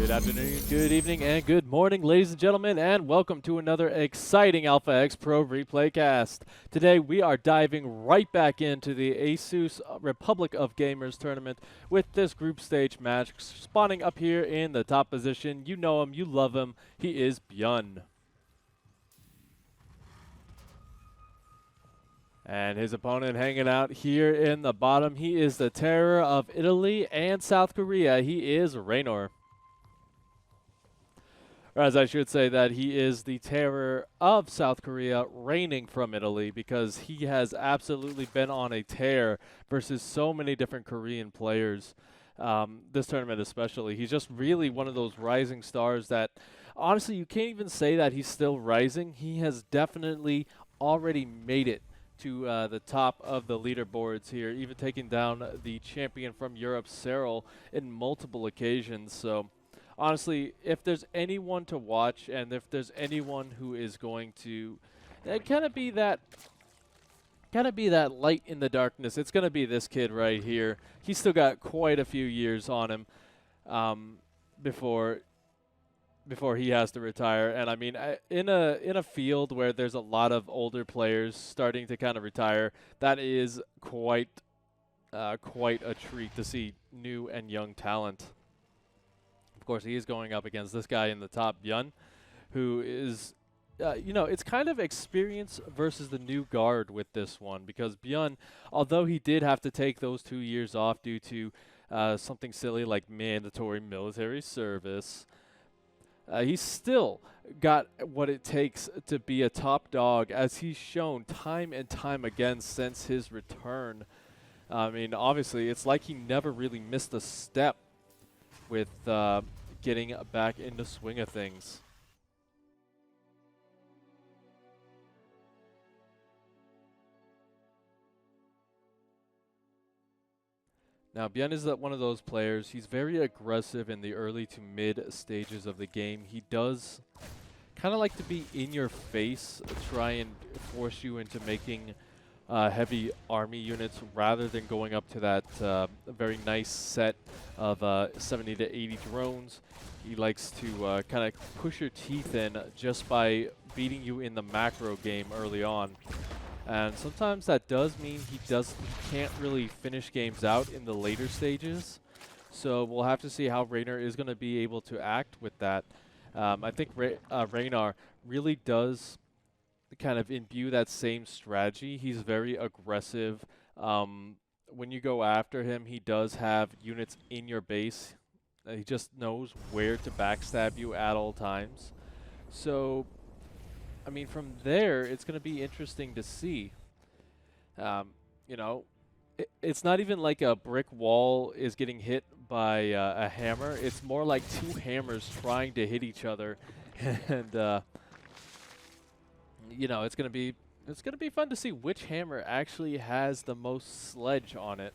Good afternoon, good evening, and good morning, ladies and gentlemen, and welcome to another exciting Alpha X Pro Replay Cast. Today, we are diving right back into the ASUS Republic of Gamers tournament with this group stage match spawning up here in the top position. You know him, you love him. He is BYUN. And his opponent hanging out here in the bottom. He is the terror of Italy and South Korea. He is REYNOR. Or as I should say that he is the terror of South Korea reigning from Italy, because he has absolutely been on a tear versus so many different Korean players. This tournament especially. He's just really one of those rising stars that, honestly, you can't even say that he's still rising. He has definitely already made it to the top of the leaderboards here, even taking down the champion from Europe, Cyril, in multiple occasions. So honestly, if there's anyone to watch, and if there's anyone who is going to kind of be that light in the darkness, it's going to be this kid right here. He's still got quite a few years on him before he has to retire. And I mean, in a field where there's a lot of older players starting to kind of retire, that is quite a treat to see new and young talent. Of course, he is going up against this guy in the top, BYUN, who is, you know, it's kind of experience versus the new guard with this one, because BYUN, although he did have to take those 2 years off due to something silly like mandatory military service, he's still got what it takes to be a top dog, as he's shown time and time again since his return. I mean, obviously, it's like he never really missed a step with getting back in the swing of things. Now, BYUN is one of those players. He's very aggressive in the early to mid stages of the game. He does kind of like to be in your face, try and force you into making heavy army units rather than going up to that very nice set of 70 to 80 drones. He likes to kind of push your teeth in just by beating you in the macro game early on. And sometimes that does mean he can't really finish games out in the later stages. So we'll have to see how REYNOR is going to be able to act with that. I think REYNOR really does kind of imbue that same strategy. He's very aggressive. When you go after him, he does have units in your base. He just knows where to backstab you at all times. So, I mean, from there, it's going to be interesting to see. You know, it's not even like a brick wall is getting hit by a hammer. It's more like two hammers trying to hit each other. And you know, it's gonna be fun to see which hammer actually has the most sledge on it.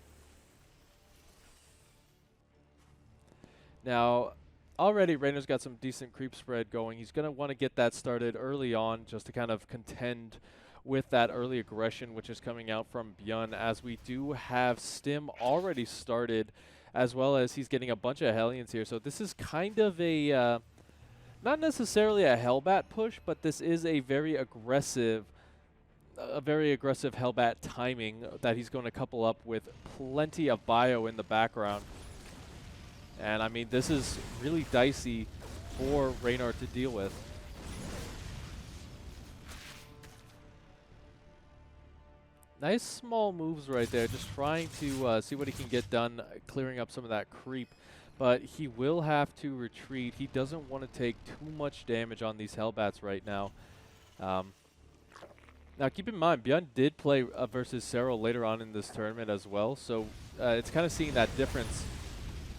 Now, already REYNOR's got some decent creep spread going. He's gonna want to get that started early on, just to kind of contend with that early aggression, which is coming out from BYUN, as we do have Stim already started, as well as he's getting a bunch of Hellions here. So this is kind of a not necessarily a Hellbat push, but this is a very aggressive Hellbat timing that he's going to couple up with plenty of bio in the background. And I mean, this is really dicey for REYNOR to deal with. Nice small moves right there, just trying to see what he can get done, clearing up some of that creep. But he will have to retreat. He doesn't want to take too much damage on these Hellbats right now. Now, keep in mind, BYUN did play versus Cyril later on in this tournament as well, so it's kind of seeing that difference.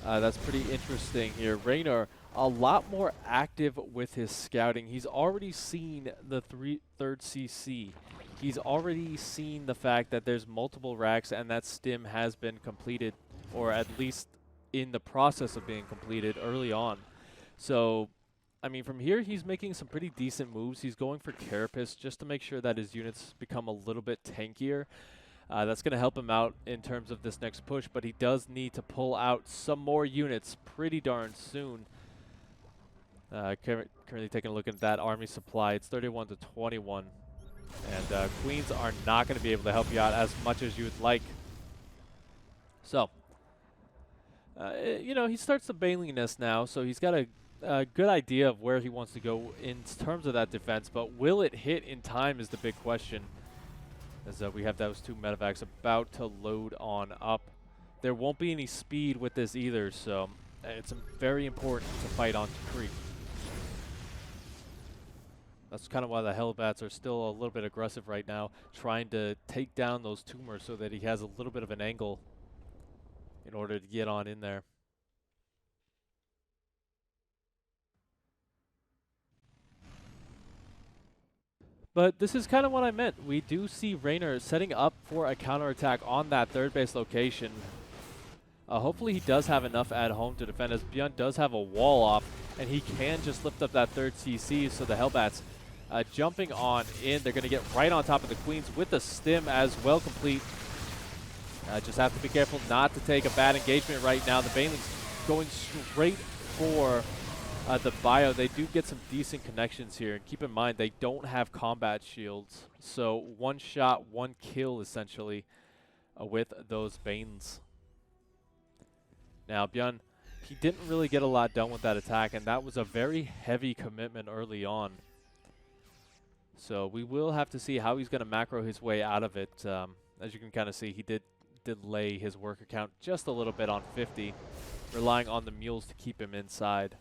That's pretty interesting here. REYNOR, a lot more active with his scouting. He's already seen the third CC. He's already seen the fact that there's multiple racks and that Stim has been completed, or at least in the process of being completed early on. So, I mean, from here, he's making some pretty decent moves. He's going for Carapace just to make sure that his units become a little bit tankier. That's going to help him out in terms of this next push, but he does need to pull out some more units pretty darn soon. Currently taking a look at that army supply. It's 31 to 21. And Queens are not going to be able to help you out as much as you would like. So, you know, he starts the Baneling Nest now, so he's got a good idea of where he wants to go in terms of that defense, but will it hit in time is the big question. As we have those two medevacs about to load on up. There won't be any speed with this either, so it's very important to fight on creep. That's kind of why the Hellbats are still a little bit aggressive right now, trying to take down those tumors so that he has a little bit of an angle in order to get on in there. But this is kind of what I meant. We do see REYNOR setting up for a counterattack on that third base location. Hopefully he does have enough at home to defend, as BYUN does have a wall off, and he can just lift up that third CC, so the Hellbats jumping on in. They're going to get right on top of the Queens with the stim as well complete. Just have to be careful not to take a bad engagement right now. The Banelings going straight for the bio. They do get some decent connections here, and keep in mind they don't have combat shields, so one shot, one kill essentially with those Banes. Now BYUN, he didn't really get a lot done with that attack, and that was a very heavy commitment early on. So we will have to see how he's going to macro his way out of it. As you can kind of see, he did delay his worker count just a little bit on 50, relying on the mules to keep him inside.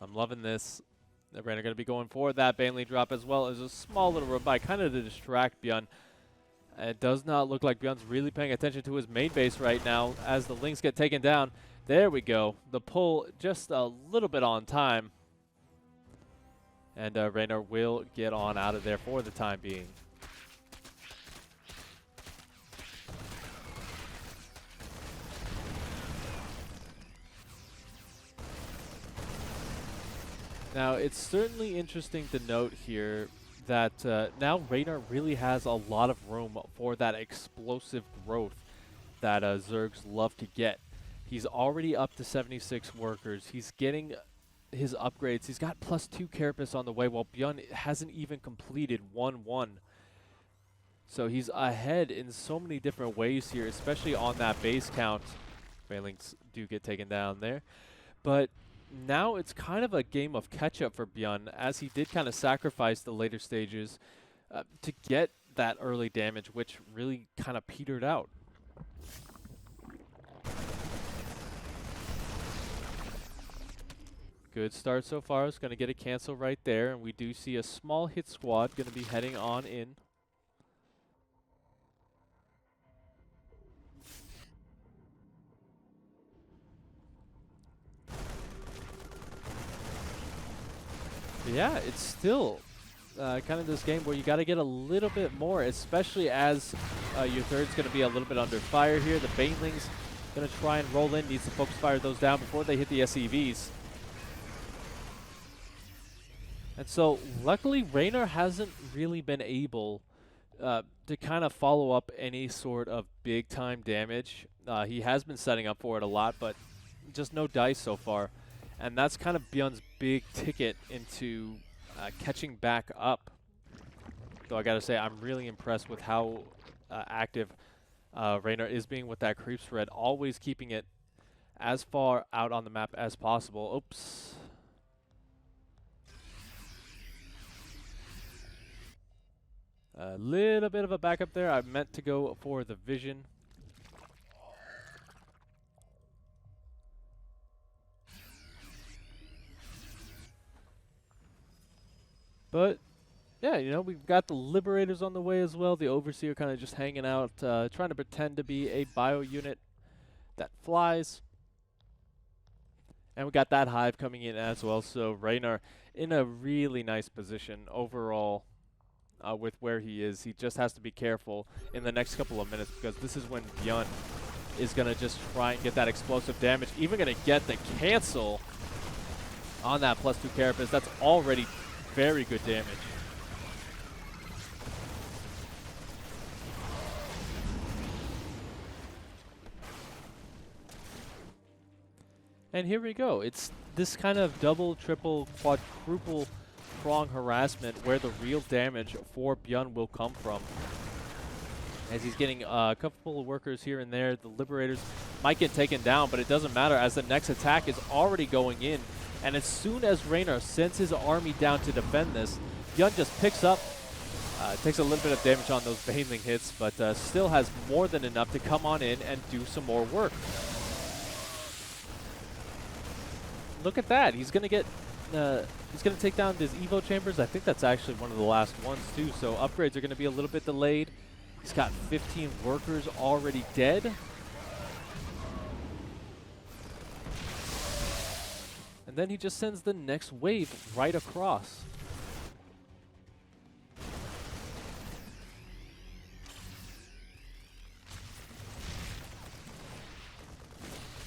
I'm loving this. The REYNOR are going to be going for that Baneling drop, as well as a small little run by, kind of to distract BYUN. It does not look like BYUN's really paying attention to his main base right now as the Lynx get taken down. There we go. The pull just a little bit on time. And REYNOR will get on out of there for the time being. Now, it's certainly interesting to note here that now REYNOR really has a lot of room for that explosive growth that Zergs love to get. He's already up to 76 workers. He's getting his upgrades. He's got +2 carapace on the way, while BYUN hasn't even completed 1-1. So he's ahead in so many different ways here, especially on that base count. Banelings do get taken down there. But now it's kind of a game of catch-up for BYUN, as he did kind of sacrifice the later stages to get that early damage, which really kind of petered out. Good start so far. It's going to get a cancel right there, and we do see a small hit squad going to be heading on in. Yeah, it's still kind of this game where you got to get a little bit more, especially as your third's going to be a little bit under fire here. The Banelings going to try and roll in, needs to focus fire those down before they hit the SEVs. And so, luckily, REYNOR hasn't really been able to kind of follow up any sort of big-time damage. He has been setting up for it a lot, but just no dice so far. And that's kind of BYUN's big ticket into catching back up. Though I gotta say, I'm really impressed with how active REYNOR is being with that creep spread, always keeping it as far out on the map as possible. Oops. A little bit of a backup there. I meant to go for the vision. But, yeah, you know, we've got the Liberators on the way as well. The Overseer kind of just hanging out, trying to pretend to be a bio unit that flies. And we got that Hive coming in as well. So REYNOR in a really nice position overall with where he is. He just has to be careful in the next couple of minutes, because this is when BYUN is going to just try and get that explosive damage. Even going to get the cancel on that +2 carapace. That's already very good damage. And here we go. It's this kind of double, triple, quadruple prong harassment where the real damage for BYUN will come from. As he's getting a couple of workers here and there, the Liberators might get taken down, but it doesn't matter as the next attack is already going in. And as soon as REYNOR sends his army down to defend this, BYUN just picks up, takes a little bit of damage on those Baneling hits, but still has more than enough to come on in and do some more work. Look at that. He's going to get, he's going to take down his Evo chambers. I think that's actually one of the last ones too, so upgrades are going to be a little bit delayed. He's got 15 workers already dead. And then he just sends the next wave right across.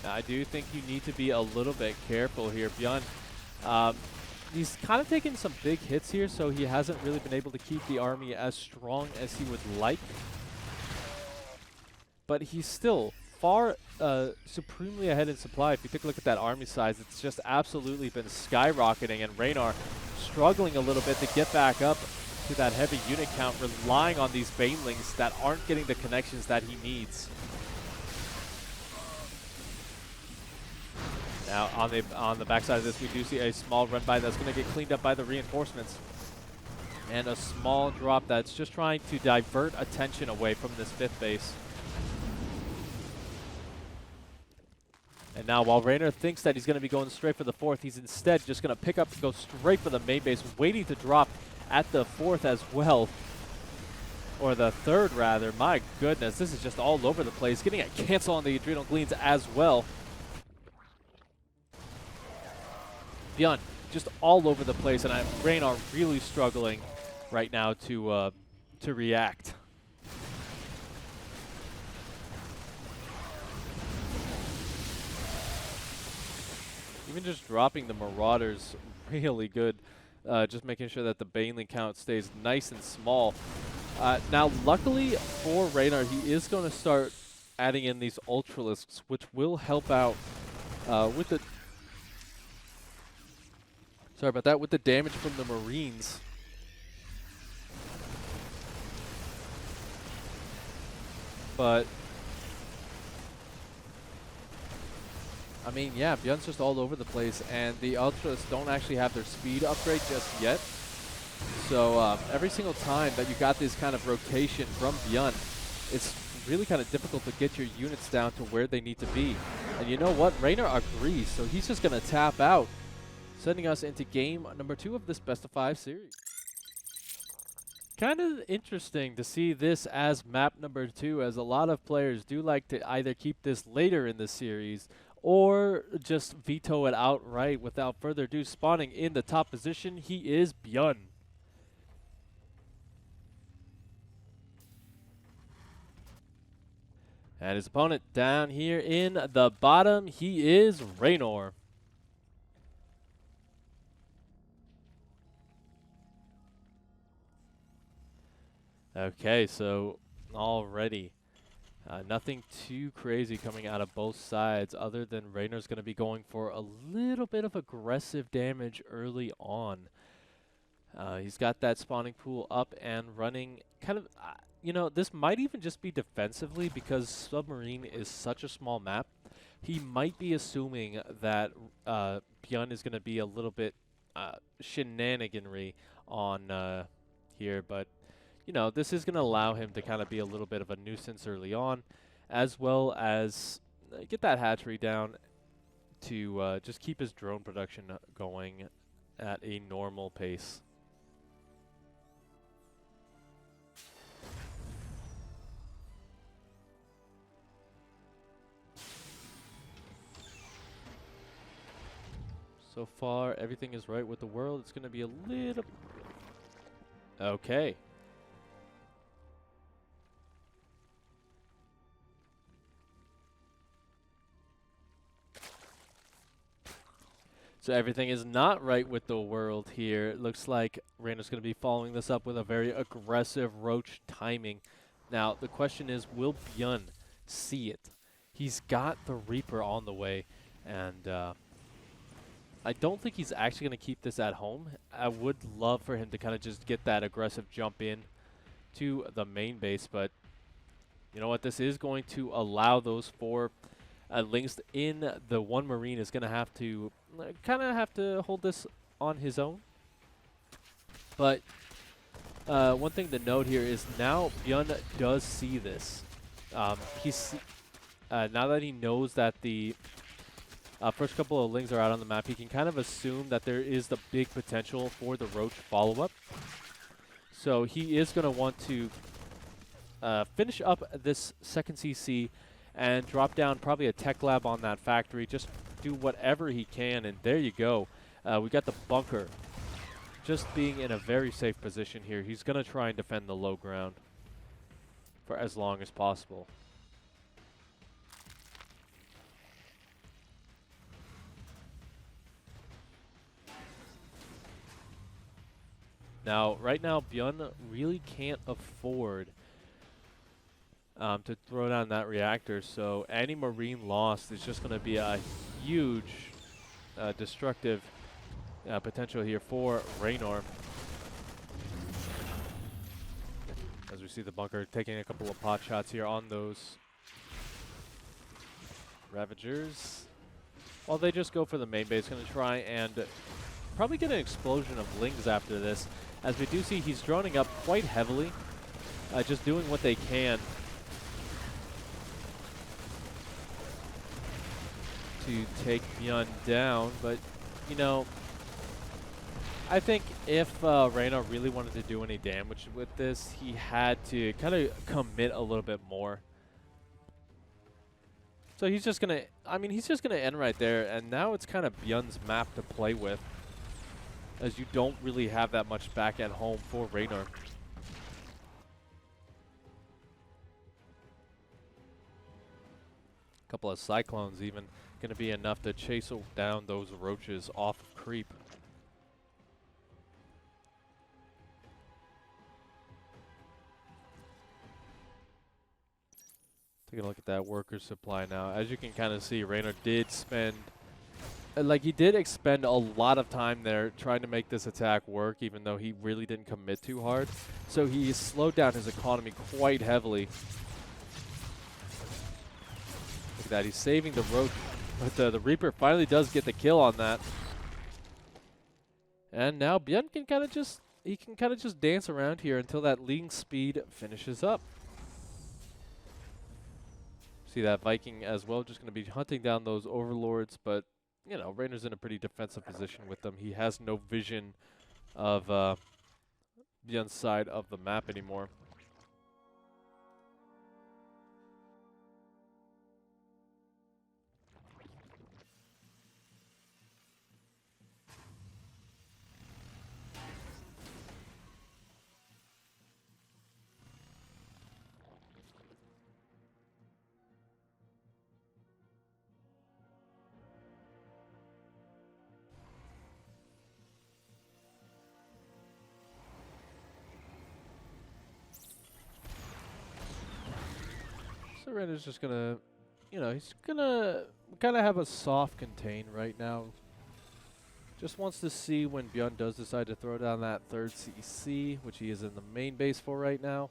Now, I do think you need to be a little bit careful here. BYUN, he's kind of taking some big hits here, so he hasn't really been able to keep the army as strong as he would like. But he's still far supremely ahead in supply. If you take a look at that army size, it's just absolutely been skyrocketing, and REYNOR struggling a little bit to get back up to that heavy unit count, relying on these Banelings that aren't getting the connections that he needs. Now, on the backside of this, we do see a small run by that's going to get cleaned up by the reinforcements. And a small drop that's just trying to divert attention away from this 5th base. And now, while REYNOR thinks that he's going to be going straight for the 4th, he's instead just going to pick up and go straight for the main base, waiting to drop at the 4th as well. Or the 3rd, rather. My goodness, this is just all over the place. Getting a cancel on the Adrenal Gleans as well. BYUN just all over the place, and REYNOR really struggling right now to react. Even just dropping the Marauders really good, just making sure that the Baneling count stays nice and small. Now, luckily for REYNOR, he is going to start adding in these Ultralisks, which will help out with the... Sorry about that, with the damage from the Marines. But, I mean, yeah, BYUN's just all over the place, and the Ultras don't actually have their speed upgrade just yet. So every single time that you got this kind of rotation from BYUN, it's really kind of difficult to get your units down to where they need to be. And you know what? REYNOR agrees, so he's just going to tap out, sending us into game number 2 of this best-of-5 series. Kind of interesting to see this as map number 2, as a lot of players do like to either keep this later in the series or just veto it outright. Without further ado, spawning in the top position, he is BYUN. And his opponent down here in the bottom, he is REYNOR. Okay, so already nothing too crazy coming out of both sides, other than REYNOR's going to be going for a little bit of aggressive damage early on. He's got that spawning pool up and running. Kind of, you know, this might even just be defensively, because Submarine is such a small map. He might be assuming that BYUN is going to be a little bit shenaniganry on here, but you know, this is going to allow him to kind of be a little bit of a nuisance early on, as well as get that hatchery down to just keep his drone production going at a normal pace. So far, everything is right with the world. It's going to be a little... Okay. So everything is not right with the world here. It looks like REYNOR's going to be following this up with a very aggressive Roach timing. Now, the question is, will BYUN see it? He's got the Reaper on the way. And I don't think he's actually going to keep this at home. I would love for him to kind of just get that aggressive jump in to the main base, but you know what? This is going to allow those 4 Lings in. The 1 Marine is going to have to kind of have to hold this on his own. But one thing to note here is now BYUN does see this. He's now that he knows that the first couple of Lings are out on the map, he can kind of assume that there is the big potential for the Roach follow-up. So he is going to want to finish up this second CC and drop down probably a tech lab on that factory. Just do whatever he can, and there you go. We got the bunker. Just being in a very safe position here. He's going to try and defend the low ground for as long as possible. Now, right now, BYUN really can't afford to throw down that reactor, so any Marine lost is just going to be a huge destructive potential here for REYNOR. As we see the bunker taking a couple of pot shots here on those Ravagers. Well, they just go for the main base, going to try and probably get an explosion of Lings after this. As we do see, he's droning up quite heavily, just doing what they can to take BYUN down. But, you know, I think if REYNOR really wanted to do any damage with this, he had to kind of commit a little bit more. So he's just going to, I mean, he's just going to end right there. And now it's kind of BYUN's map to play with, as you don't really have that much back at home for REYNOR. A couple of Cyclones even going to be enough to chase down those Roaches off of creep. Taking a look at that worker supply now. As you can kind of see, REYNOR did spend, he did expend a lot of time there trying to make this attack work, even though he really didn't commit too hard. So he slowed down his economy quite heavily. Look at that, he's saving the Roach, but the Reaper finally does get the kill on that. And now BYUN can kind of just, dance around here until that Ling speed finishes up. See that Viking as well, just going to be hunting down those Overlords, but you know, REYNOR's in a pretty defensive position with them. He has no vision of BYUN's side of the map anymore. So REYNOR's just gonna, you know, he's gonna kind of have a soft contain right now. Just wants to see when BYUN does decide to throw down that third CC, which he is in the main base for right now.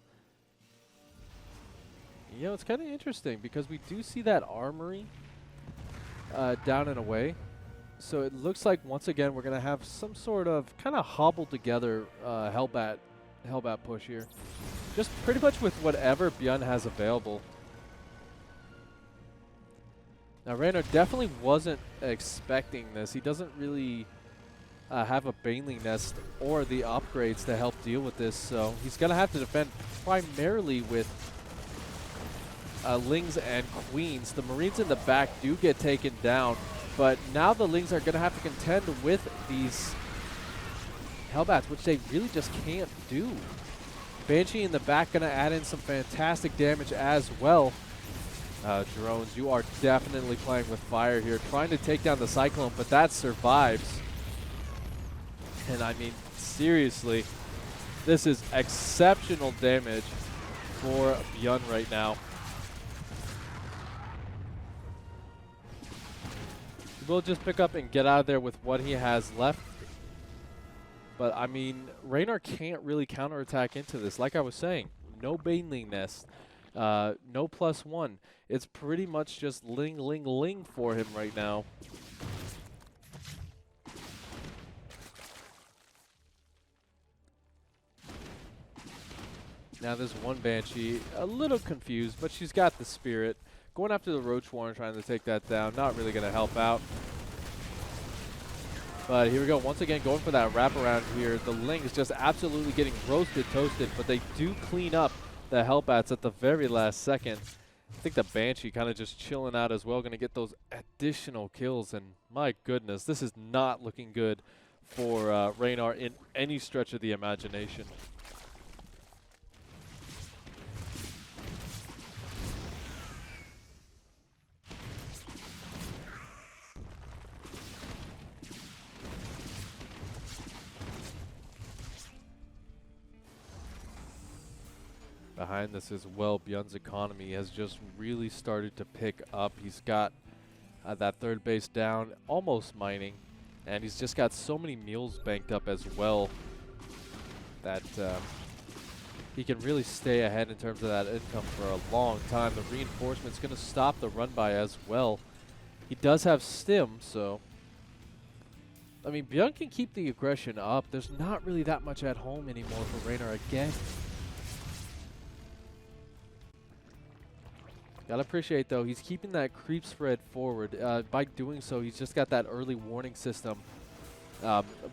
You know, it's kind of interesting because we do see that armory down and away. So it looks like once again we're gonna have some sort of kind of hobbled together Hellbat push here. Just pretty much with whatever BYUN has available. Now REYNOR definitely wasn't expecting this. He doesn't really have a Baneling Nest or the upgrades to help deal with this, so he's going to have to defend primarily with Lings and Queens. The Marines in the back do get taken down, but now the Lings are going to have to contend with these Hellbats, which they really just can't do. Banshee in the back going to add in some fantastic damage as well. Drones, you are definitely playing with fire here, trying to take down the Cyclone, but that survives. And I mean, seriously, this is exceptional damage for BYUN right now. will just pick up and get out of there with what he has left. But, I mean, REYNOR can't really counterattack into this. Like I was saying, no Baneling Nest, no +1. It's pretty much just ling, ling, ling for him right now. Now there's one Banshee, a little confused, but she's got the spirit. Going after the Roach Warren, trying to take that down. Not really going to help out. But here we go. Once again, going for that wraparound here. The Ling is just absolutely getting roasted, toasted, but they do clean up the Hellbats at the very last second. I think the Banshee kind of just chilling out as well, going to get those additional kills. And my goodness, this is not looking good for REYNOR in any stretch of the imagination. Behind this as well, BYUN's economy has just really started to pick up. He's got that third base down, almost mining, and he's just got so many meals banked up as well that he can really stay ahead in terms of that income for a long time. The reinforcement's going to stop the run by as well. He does have stim, so I mean, BYUN can keep the aggression up. There's not really that much at home anymore for REYNOR again. Gotta appreciate, though, he's keeping that creep spread forward. By doing so, he's just got that early warning system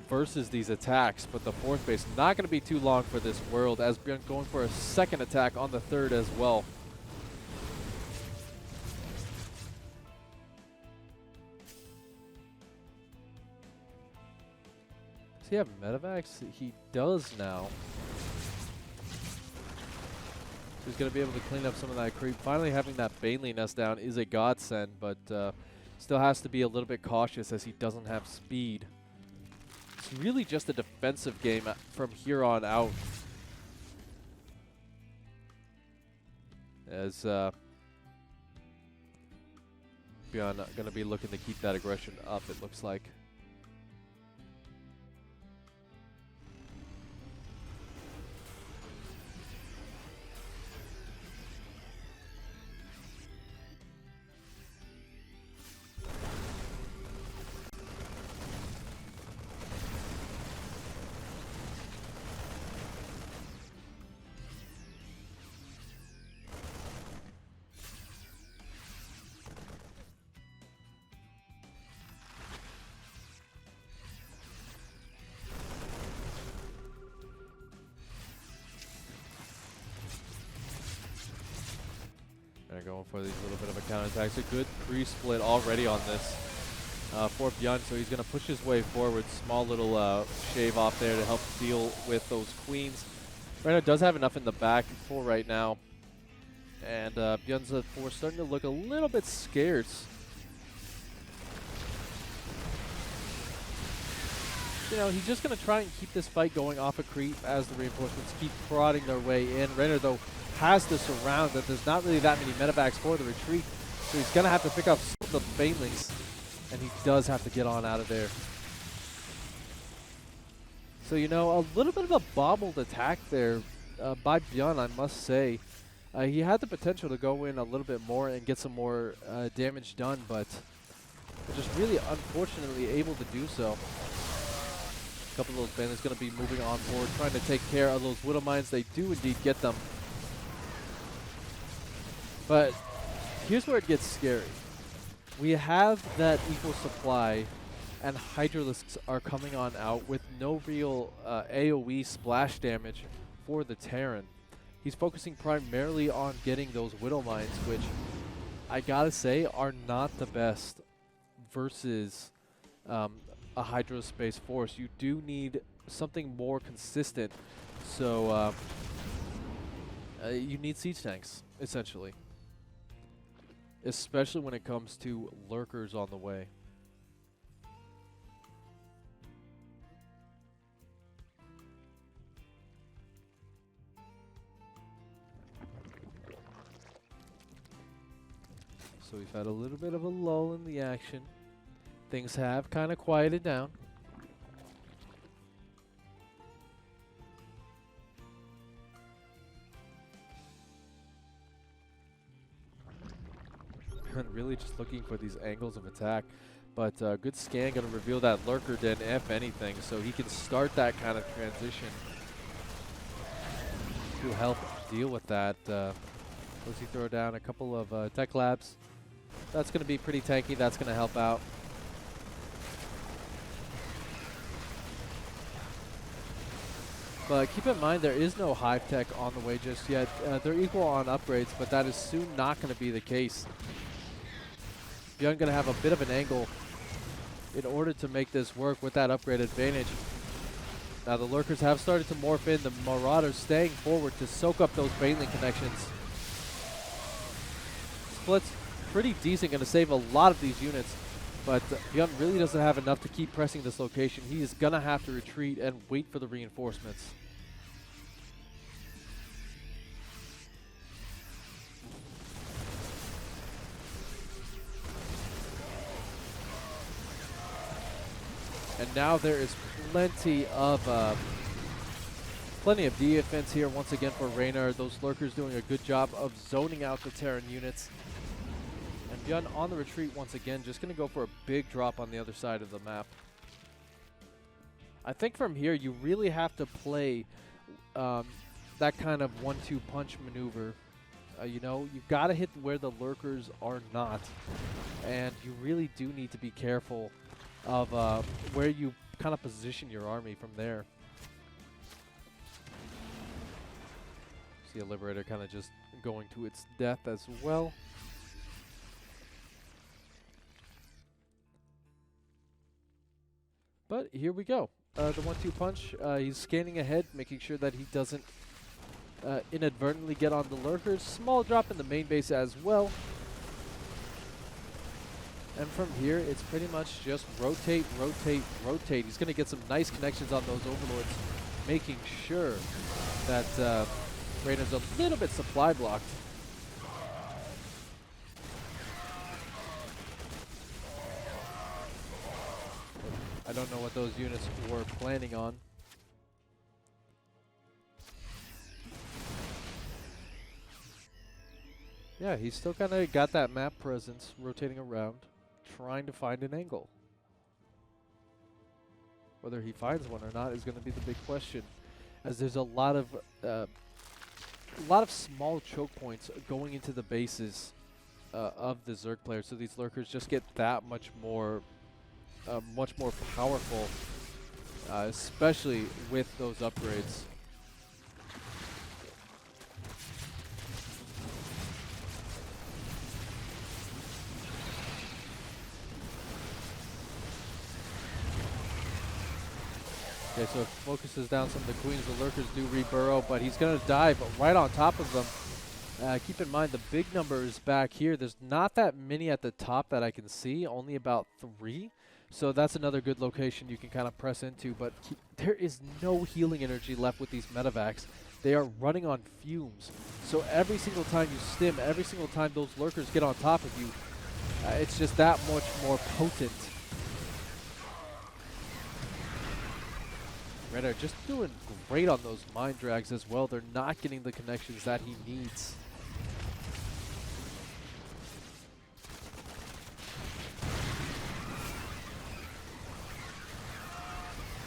versus these attacks. But the fourth base, not going to be too long for this world, as BYUN going for a second attack on the third as well. Does he have medevacs? He does now. He's going to be able to clean up some of that creep. Finally having that Baneling Nest down is a godsend, but still has to be a little bit cautious as he doesn't have speed. It's really just a defensive game from here on out. As BYUN going to be looking to keep that aggression up, it looks like. They're going for these little bit of a counterattack. It's a good pre-split already on this for BYUN, so he's going to push his way forward. Small little shave off there to help deal with those queens. REYNOR does have enough in the back for right now. And BYUN's force starting to look a little bit scarce. You know, he's just going to try and keep this fight going off a creep as the reinforcements keep prodding their way in. REYNOR, though, has to surround that. There's not really that many medevacs for the retreat, so he's going to have to pick up some of the Banelings, and he does have to get on out of there. So, you know, a little bit of a bobbled attack there by BYUN, I must say. He had the potential to go in a little bit more and get some more damage done, but just really unfortunately able to do so. A couple of those Banelings going to be moving on forward, trying to take care of those Widow Mines. They do indeed get them. But here's where it gets scary. We have that equal supply, and Hydralisks are coming on out with no real AoE splash damage for the Terran. He's focusing primarily on getting those Widow Mines, which I gotta say are not the best versus a Hydrospace force. You do need something more consistent, so you need siege tanks, essentially. Especially when it comes to lurkers on the way. So we've had a little bit of a lull in the action. Things have kind of quieted down. Really just looking for these angles of attack. But good scan going to reveal that lurker den, if anything, so he can start that kind of transition to help deal with that. Does he throw down a couple of tech labs? That's going to be pretty tanky. That's going to help out. But keep in mind, there is no hive tech on the way just yet. They're equal on upgrades, but that is soon not going to be the case. BYUN going to have a bit of an angle in order to make this work with that upgrade advantage. Now the lurkers have started to morph in. The Marauders staying forward to soak up those Baneling connections. Split's pretty decent, going to save a lot of these units. But BYUN really doesn't have enough to keep pressing this location. He is going to have to retreat and wait for the reinforcements. And now there is plenty of defense here once again for REYNOR. Those lurkers doing a good job of zoning out the Terran units. And BYUN on the retreat once again, just going to go for a big drop on the other side of the map. I think from here you really have to play that kind of 1-2 punch maneuver. You know, you've got to hit where the lurkers are not. And you really do need to be careful of where you kind of position your army from there. See a Liberator kind of just going to its death as well. But here we go. The 1-2 punch. He's scanning ahead, making sure that he doesn't inadvertently get on the lurkers. Small drop in the main base as well. And from here, it's pretty much just rotate, rotate, rotate. He's going to get some nice connections on those overlords, making sure that REYNOR's a little bit supply blocked. I don't know what those units were planning on. Yeah, he's still kind of got that map presence, rotating around, trying to find an angle. Whether he finds one or not is going to be the big question, as there's a lot of small choke points going into the bases of the Zerg players, so these lurkers just get that much more powerful, especially with those upgrades. Okay, so it focuses down some of the queens. The lurkers do re-burrow, but he's going to dive right on top of them. Keep in mind, the big number is back here. There's not that many at the top that I can see, only about 3. So that's another good location you can kind of press into, but there is no healing energy left with these medevacs. They are running on fumes. So every single time you stim, every single time those lurkers get on top of you, it's just that much more potent. REYNOR just doing great on those mind drags as well. They're not getting the connections that he needs.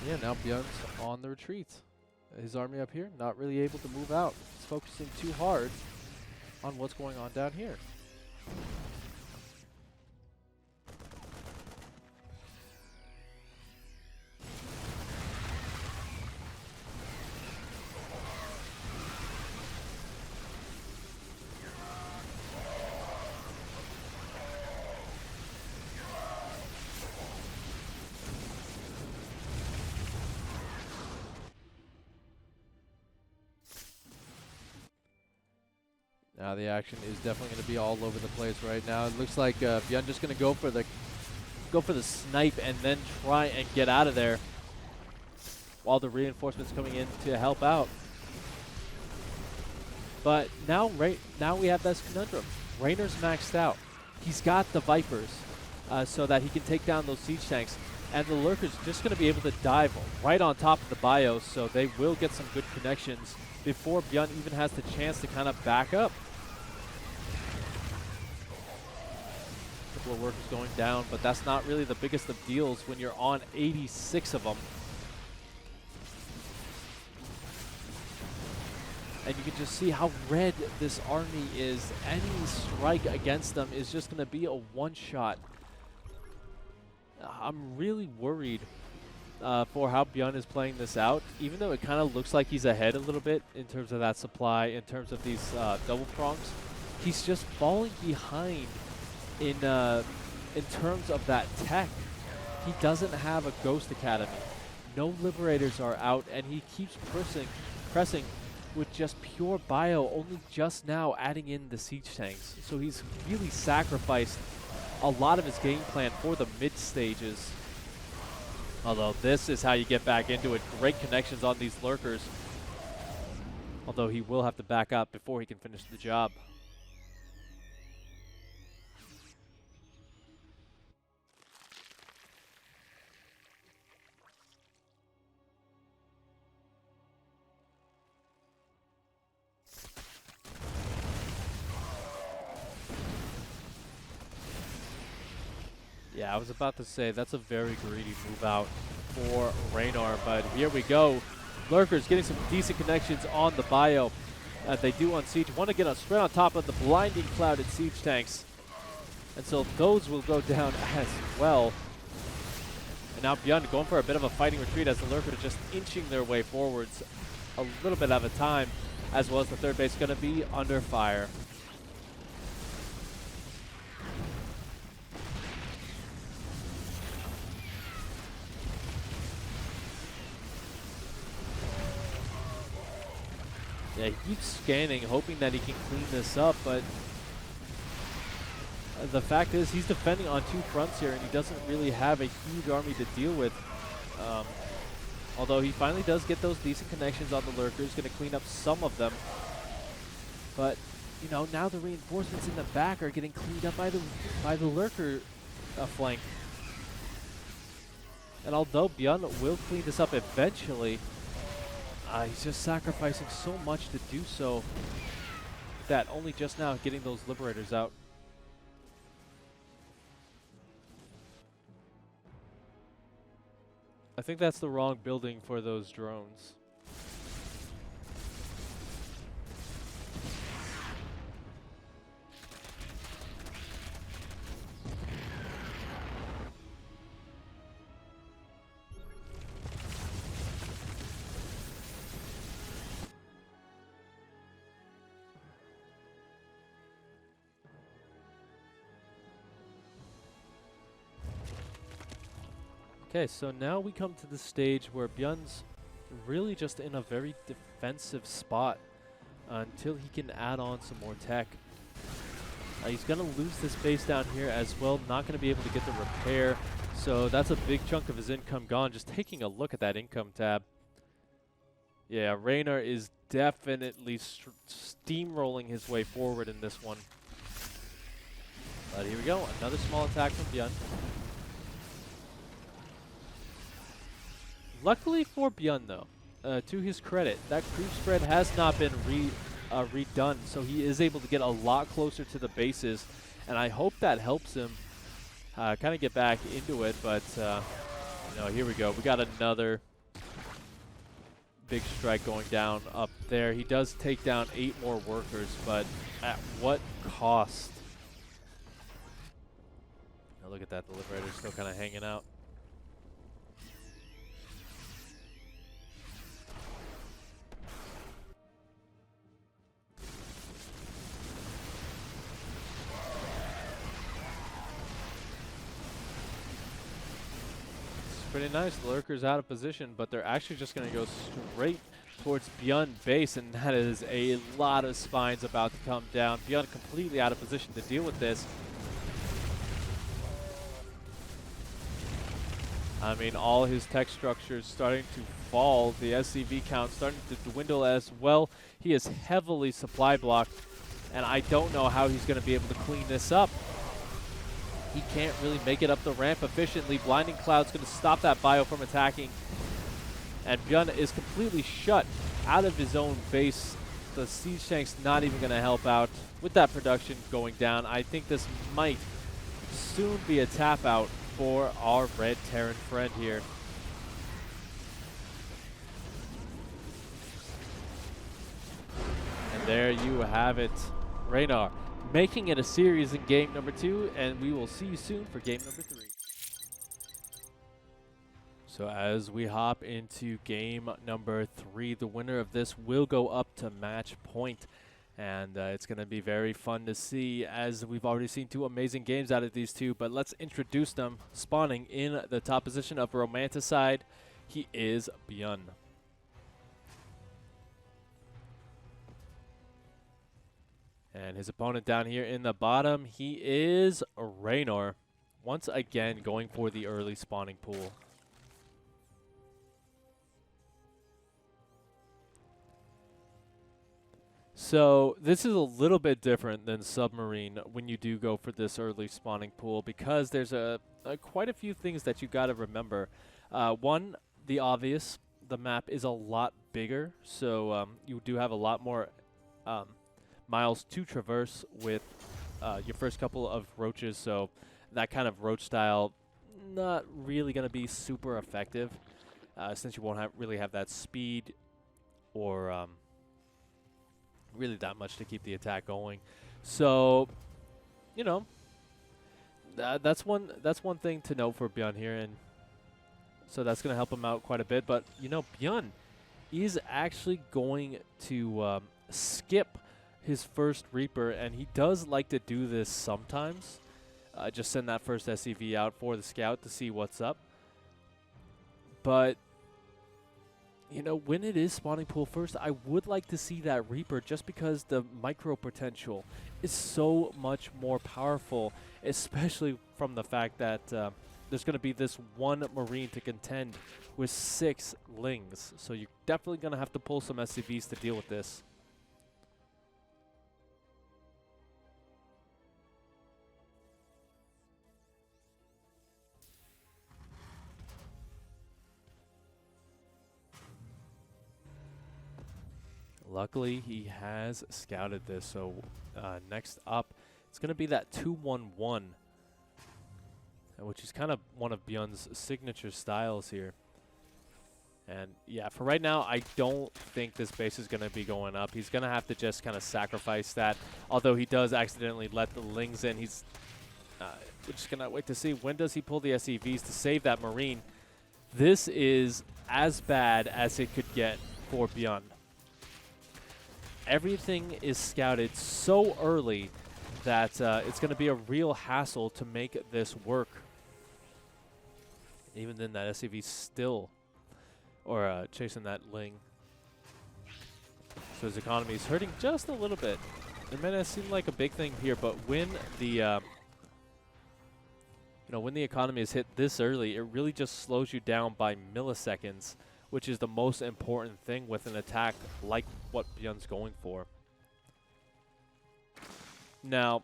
Yeah, now BYUN's on the retreat. His army up here, not really able to move out. He's focusing too hard on what's going on down here. Now the action is definitely going to be all over the place right now. It looks like BYUN just going to go for the snipe and then try and get out of there while the reinforcements coming in to help out. But now we have this conundrum. REYNOR's maxed out. He's got the Vipers. so that he can take down those siege tanks. And the Lurker's just going to be able to dive right on top of the BIOS, so they will get some good connections before BYUN even has the chance to kind of back up. A couple of workers going down, but that's not really the biggest of deals when you're on 86 of them. And you can just see how red this army is. Any strike against them is just going to be a one-shot. I'm really worried for how BYUN is playing this out, even though it kind of looks like he's ahead a little bit in terms of that supply, in terms of these double prongs. He's just falling behind in terms of that tech. He doesn't have a Ghost Academy. No Liberators are out, and he keeps pressing with just pure bio, only just now adding in the siege tanks. So he's really sacrificed a lot of his game plan for the mid stages. Although this is how you get back into it. Great connections on these Lurkers. Although he will have to back up before he can finish the job. Yeah, I was about to say that's a very greedy move out for REYNOR, but here we go. Lurkers getting some decent connections on the bio. They do on siege. Want to get us straight on top of the blinding clouded siege tanks. And so those will go down as well. And now BYUN going for a bit of a fighting retreat as the Lurkers are just inching their way forwards a little bit at a time, as well as the third base going to be under fire. Yeah, he keeps scanning, hoping that he can clean this up, but the fact is he's defending on two fronts here, and he doesn't really have a huge army to deal with. Although he finally does get those decent connections on the Lurkers, going to clean up some of them. But, you know, now the reinforcements in the back are getting cleaned up by the Lurker flank. And although BYUN will clean this up eventually, he's just sacrificing so much to do so that only just now getting those Liberators out. I think that's the wrong building for those drones. Okay, so now we come to the stage where BYUN's really just in a very defensive spot until he can add on some more tech. He's going to lose this base down here as well, not going to be able to get the repair, so that's a big chunk of his income gone. Just taking a look at that income tab. Yeah, REYNOR is definitely steamrolling his way forward in this one. But here we go, another small attack from BYUN. Luckily for BYUN, though, to his credit, that creep spread has not been redone, so he is able to get a lot closer to the bases, and I hope that helps him kind of get back into it. But you know, here we go. We got another big strike going down up there. He does take down 8 more workers, but at what cost? Now look at that, the Liberator's still kind of hanging out. Pretty nice. The Lurker's out of position, but they're actually just going to go straight towards BYUN base, and that is a lot of spines about to come down. BYUN completely out of position to deal with this. I mean, all his tech structures starting to fall. The SCV count starting to dwindle as well. He is heavily supply blocked, and I don't know how he's going to be able to clean this up. He can't really make it up the ramp efficiently. Blinding Cloud's going to stop that bio from attacking. And BYUN is completely shut out of his own base. The Siege Tank's not even going to help out. With that production going down, I think this might soon be a tap out for our red Terran friend here. And there you have it. REYNOR making it a series in game number 2, and we will see you soon for game number 3. So as we hop into game number 3, the winner of this will go up to match point. And it's going to be very fun to see, as we've already seen 2 amazing games out of these 2. But let's introduce them. Spawning in the top position of Romanticide, he is BYUN. And his opponent down here in the bottom, he is REYNOR. Once again, going for the early spawning pool. So this is a little bit different than Submarine when you do go for this early spawning pool, because there's quite a few things that you got to remember. One, the obvious, the map is a lot bigger, so you do have a lot more miles to traverse with your first couple of roaches, so that kind of roach style not really going to be super effective since you won't really have that speed or really that much to keep the attack going. So, you know, that's one thing to note for BYUN here, and so that's going to help him out quite a bit. But, you know, BYUN is actually going to skip his first Reaper, and he does like to do this sometimes. Just send that first SCV out for the scout to see what's up. But, you know, when it is spawning pool first, I would like to see that Reaper, just because the micro potential is so much more powerful, especially from the fact that there's going to be this one Marine to contend with 6 Lings. So you're definitely going to have to pull some SCVs to deal with this. Luckily, he has scouted this, so next up, it's going to be that 2-1-1, which is kind of one of BYUN's signature styles here. And yeah, for right now, I don't think this base is going to be going up. He's going to have to just kind of sacrifice that, although he does accidentally let the Lings in. We're just going to wait to see when does he pull the SCVs to save that Marine. This is as bad as it could get for BYUN. Everything is scouted so early that it's going to be a real hassle to make this work. Even then, that SCV still, or chasing that Ling. So his economy is hurting just a little bit. It may not seem like a big thing here, but when the when the economy is hit this early, it really just slows you down by milliseconds, which is the most important thing with an attack like what BYUN's going for. Now,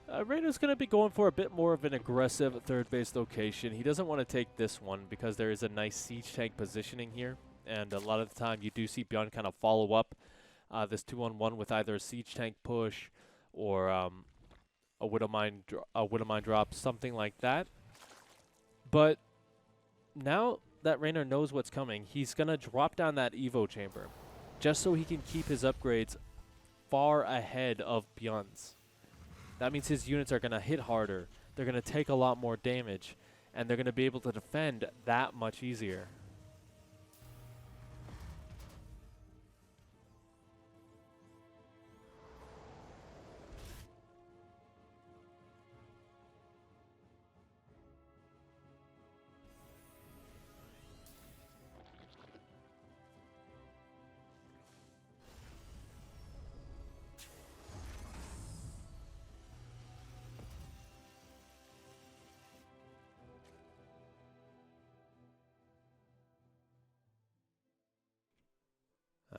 REYNOR's going to be going for a bit more of an aggressive third base location. He doesn't want to take this one because there is a nice siege tank positioning here, and a lot of the time you do see BYUN kind of follow up this 2-on-1 with either a siege tank push or a Widowmine drop, something like that. But now that REYNOR knows what's coming, he's going to drop down that Evo chamber just so he can keep his upgrades far ahead of BYUN's. That means his units are going to hit harder, they're going to take a lot more damage, and they're going to be able to defend that much easier.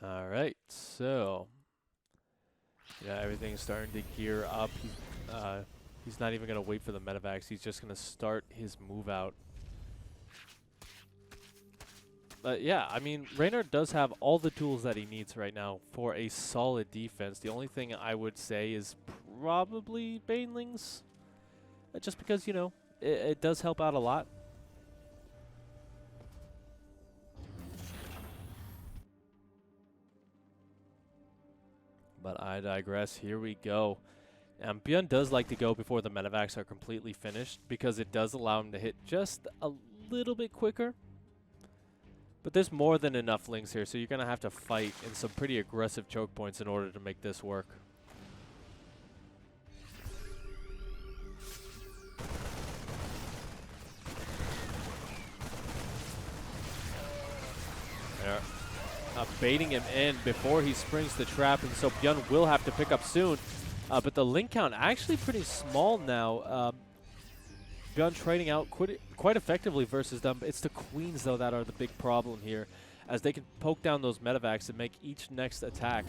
All right, so yeah, everything's starting to gear up. He's not even going to wait for the medevacs. He's just going to start his move out. But yeah, I mean, REYNOR does have all the tools that he needs right now for a solid defense. The only thing I would say is probably Banelings. Just because, you know, it does help out a lot. But I digress. Here we go. BYUN does like to go before the medevacs are completely finished because it does allow him to hit just a little bit quicker. But there's more than enough lings here, so you're going to have to fight in some pretty aggressive choke points in order to make this work. There. Baiting him in before he springs the trap, and so BYUN will have to pick up soon. But the link count actually pretty small now. BYUN trading out quite effectively versus them. It's the queens, though, that are the big problem here, as they can poke down those medevacs and make each next attack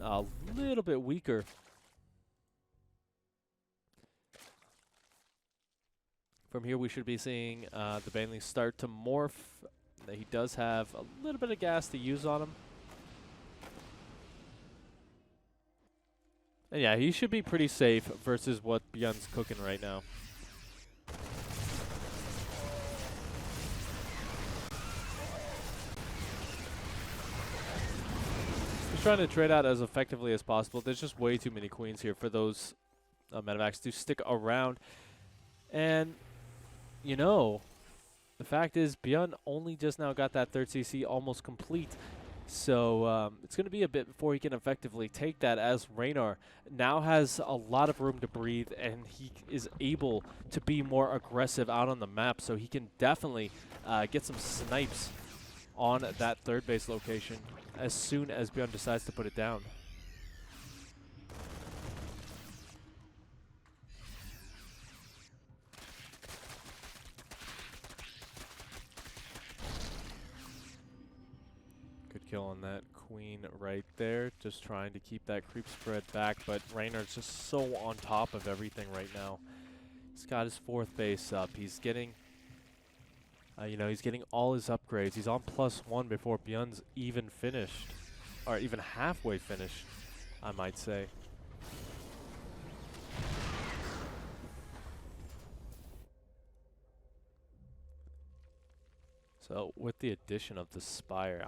a little bit weaker. From here, we should be seeing the Baneling start to morph. He does have a little bit of gas to use on him. And yeah, he should be pretty safe versus what BYUN's cooking right now. He's trying to trade out as effectively as possible. There's just way too many queens here for those medevacs to stick around. And, you know, the fact is BYUN only just now got that third CC almost complete. So it's going to be a bit before he can effectively take that, as REYNOR now has a lot of room to breathe, and he is able to be more aggressive out on the map. So he can definitely get some snipes on that third base location as soon as BYUN decides to put it down. Good kill on that queen right there. Just trying to keep that creep spread back, but REYNOR's just so on top of everything right now. He's got his fourth base up. He's getting, you know, he's getting all his upgrades. He's on +1 before BYUN's even finished, or even halfway finished, I might say. So with the addition of the Spire,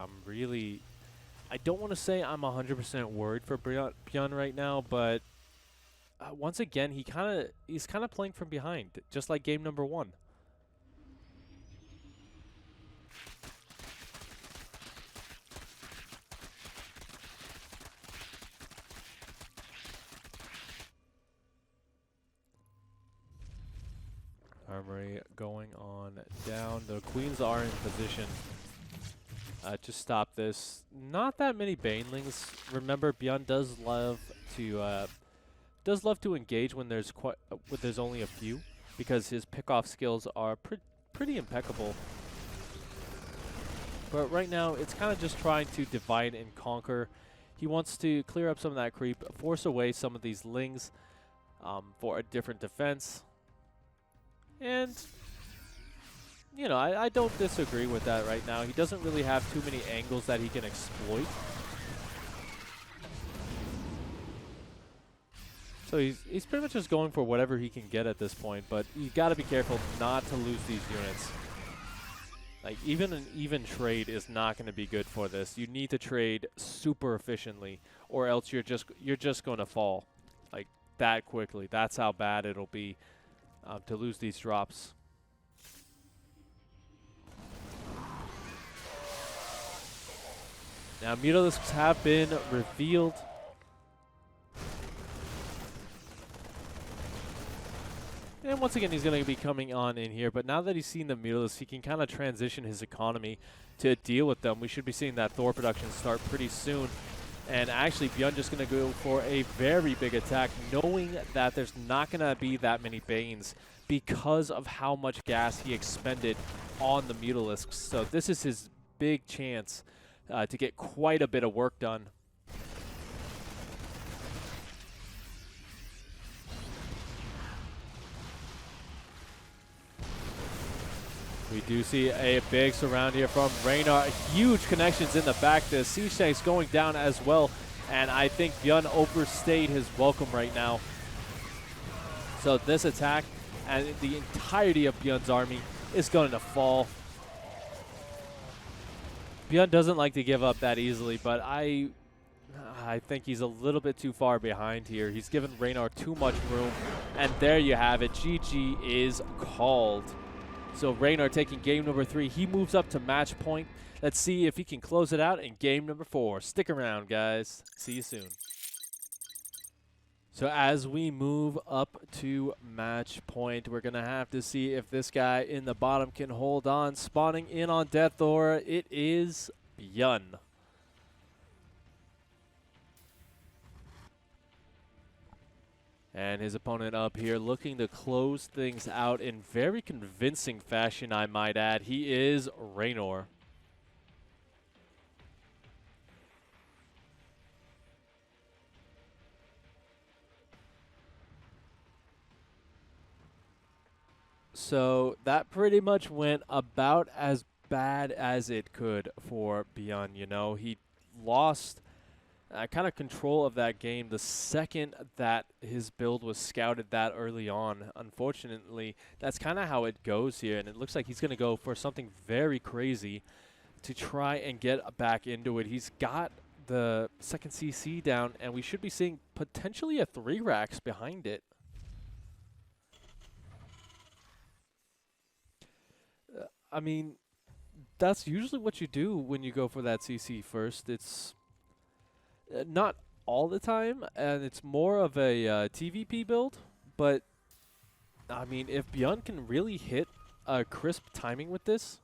I don't want to say I'm 100% worried for BYUN right now, but once again, he's kind of playing from behind, just like game number 1. Armory going on down. The queens are in position to stop this. Not that many banelings. Remember, BYUN does love to engage when there's only a few, because his pickoff skills are pretty impeccable. But right now, it's kind of just trying to divide and conquer. He wants to clear up some of that creep, force away some of these lings for a different defense. And, you know, I don't disagree with that right now. He doesn't really have too many angles that he can exploit. So he's pretty much just going for whatever he can get at this point, but you got to be careful not to lose these units. Like, even an even trade is not going to be good for this. You need to trade super efficiently, or else you're just going to fall like that quickly. That's how bad it'll be to lose these drops. Now, Mutalisks have been revealed. And once again, he's going to be coming on in here. But now that he's seen the Mutalisks, he can kind of transition his economy to deal with them. We should be seeing that Thor production start pretty soon. And actually, BYUN just going to go for a very big attack, knowing that there's not going to be that many Banes because of how much gas he expended on the Mutalisks. So this is his big chance to get quite a bit of work done. We do see a big surround here from REYNOR. Huge connections in the back. The Siege Tank's going down as well. And I think BYUN overstayed his welcome right now. So this attack and the entirety of BYUN's army is going to fall. BYUN doesn't like to give up that easily, but I think he's a little bit too far behind here. He's given REYNOR too much room. And there you have it. GG is called. So REYNOR taking game number 3. He moves up to match point. Let's see if he can close it out in game number 4. Stick around, guys. See you soon. So as we move up to match point, we're going to have to see if this guy in the bottom can hold on. Spawning in on Death Aura, it is BYUN. And his opponent up here looking to close things out in very convincing fashion, I might add. He is REYNOR. So that pretty much went about as bad as it could for BYUN. You know, he lost kind of control of that game the second that his build was scouted that early on. Unfortunately, that's kind of how it goes here, and it looks like he's going to go for something very crazy to try and get back into it. He's got the second CC down, and we should be seeing potentially a 3 racks behind it. I mean, that's usually what you do when you go for that CC first. It's not all the time, and it's more of a TVP build, but I mean, if BYUN can really hit a crisp timing with this,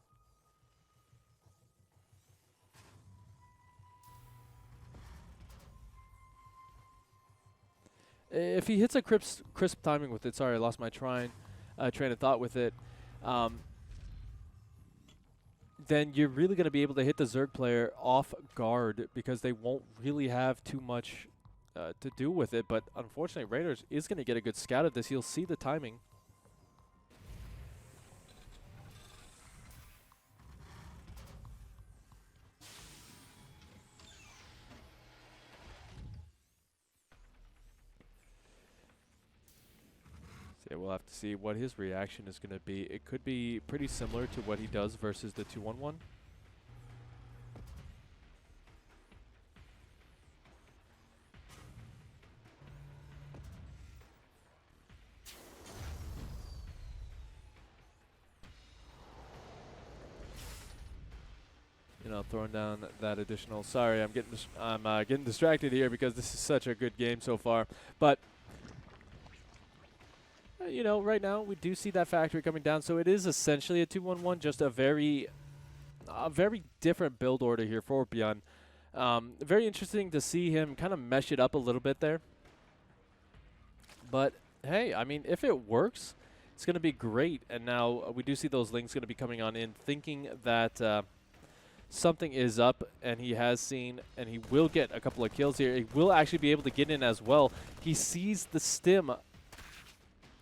if he hits a crisp timing with it, sorry, I lost my train of thought with it, then you're really going to be able to hit the Zerg player off guard because they won't really have too much to do with it. But unfortunately, REYNOR is going to get a good scout of this. He'll see the timing. So we'll have to see what his reaction is going to be. It could be pretty similar to what he does versus the 2-1-1. You know, throwing down that additional. Sorry, I'm getting distracted here because this is such a good game so far. But you know, right now we do see that factory coming down, so it is essentially a 2-1-1, just a very different build order here for BYUN. Very interesting to see him kind of mesh it up a little bit there. But hey, I mean, if it works, it's going to be great. And now we do see those links going to be coming on in, thinking that something is up, and he has seen, and he will get a couple of kills here. He will actually be able to get in as well. He sees the stim.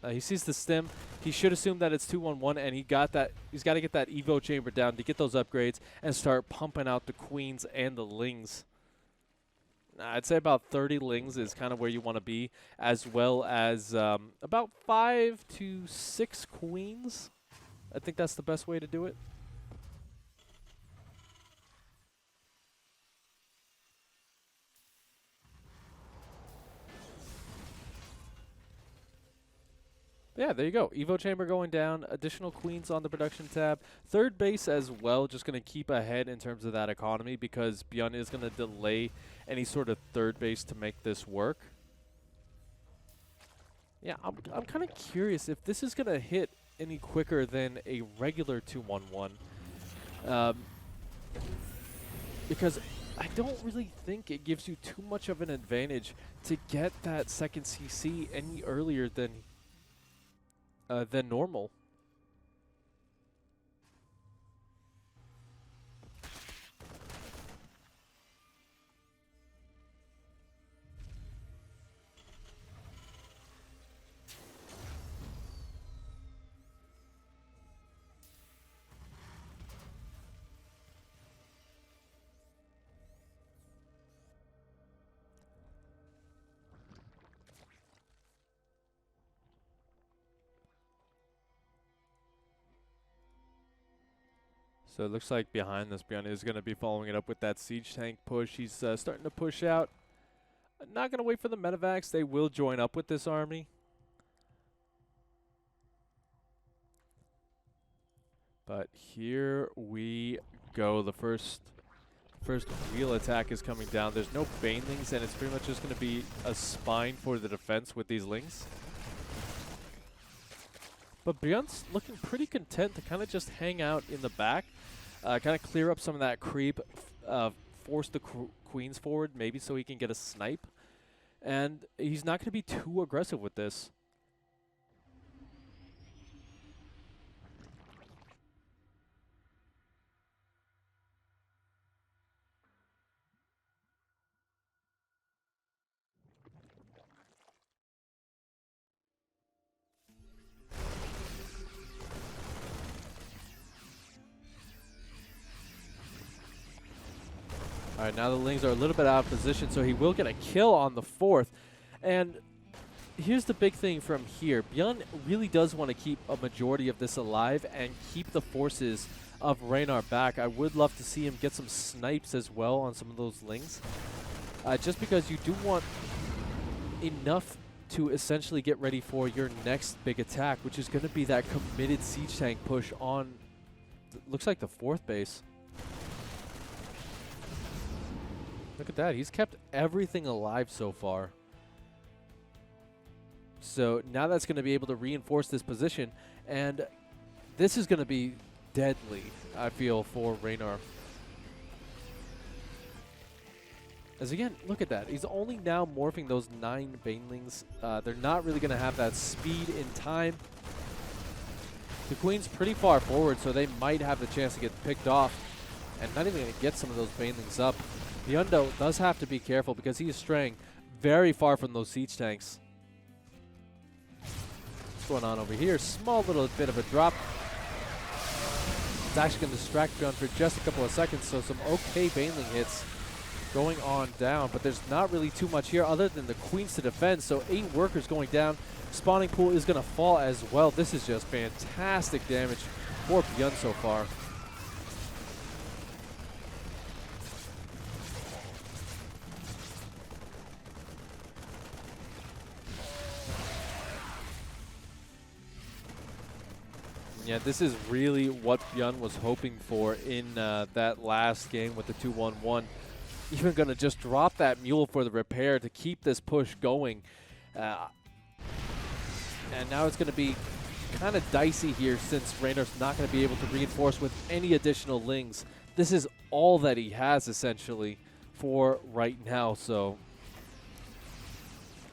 He sees the stim. He should assume that it's 2-1-1, and he got that. He's got to get that Evo chamber down to get those upgrades and start pumping out the queens and the lings. I'd say about 30 lings is kind of where you want to be, as well as about 5 to 6 queens. I think that's the best way to do it. Yeah, there you go. Evo chamber going down. Additional queens on the production tab. Third base as well, just going to keep ahead in terms of that economy because BYUN is going to delay any sort of third base to make this work. Yeah, I'm kind of curious if this is going to hit any quicker than a regular 2-1-1. Because I don't really think it gives you too much of an advantage to get that second CC any earlier than normal. So it looks like behind this, BYUN is going to be following it up with that siege tank push. He's starting to push out. Not going to wait for the medevacs. They will join up with this army. But here we go. The first real attack is coming down. There's no banelings, and it's pretty much just going to be a spine for the defense with these lings. But BYUN's looking pretty content to kind of just hang out in the back, kind of clear up some of that creep, force the queens forward maybe so he can get a snipe. And he's not going to be too aggressive with this. All right, now the Lings are a little bit out of position, so he will get a kill on the 4th. And here's the big thing from here. BYUN really does want to keep a majority of this alive and keep the forces of REYNOR back. I would love to see him get some snipes as well on some of those Lings. Just because you do want enough to essentially get ready for your next big attack, which is going to be that committed siege tank push on, looks like the 4th base. Look at that. He's kept everything alive so far. So now that's going to be able to reinforce this position. And this is going to be deadly, I feel, for REYNOR. As again, look at that. He's only now morphing those 9 banelings. They're not really going to have that speed in time. The queen's pretty far forward, so they might have the chance to get picked off. And not even going to get some of those banelings up. BYUN does have to be careful because he is straying very far from those siege tanks. What's going on over here? Small little bit of a drop. It's actually going to distract BYUN for just a couple of seconds, so some okay baneling hits going on down, but there's not really too much here other than the queens to defend, so 8 workers going down. Spawning pool is going to fall as well. This is just fantastic damage for BYUN so far. Yeah, this is really what BYUN was hoping for in that last game with the 2-1-1. Even going to just drop that mule for the repair to keep this push going. And now it's going to be kind of dicey here since REYNOR's not going to be able to reinforce with any additional lings. This is all that he has essentially for right now, so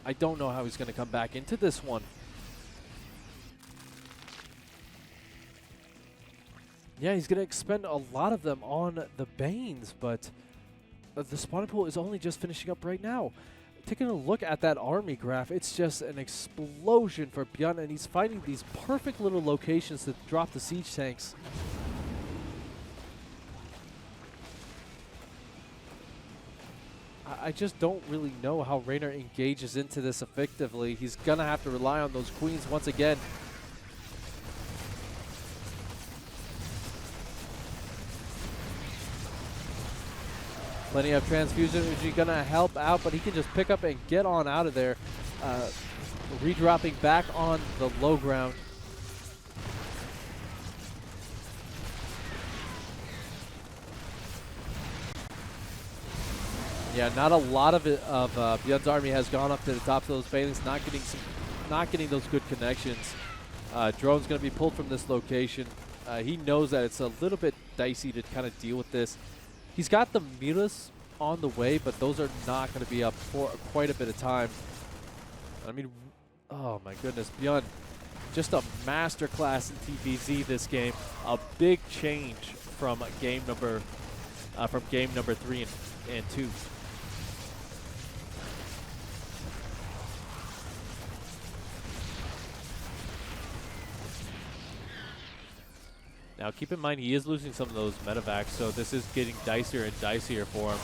I don't know how he's going to come back into this one. Yeah, he's going to expend a lot of them on the Banes, but the spawning pool is only just finishing up right now. Taking a look at that army graph, it's just an explosion for BYUN, and he's finding these perfect little locations to drop the siege tanks. I just don't really know how REYNOR engages into this effectively. He's going to have to rely on those queens once again. Plenty of transfusion energy going to help out, but he can just pick up and get on out of there. Redropping back on the low ground. Yeah, not a lot of it of BYUN's army has gone up to the top of those banelings, not getting those good connections. Drone's going to be pulled from this location. He knows that it's a little bit dicey to kind of deal with this. He's got the mutas on the way, but those are not going to be up for quite a bit of time. I mean, oh my goodness, BYUN, just a masterclass in TVZ this game. A big change from game number 3 and 2. Now, keep in mind, he is losing some of those medevacs, so this is getting dicier and dicier for him.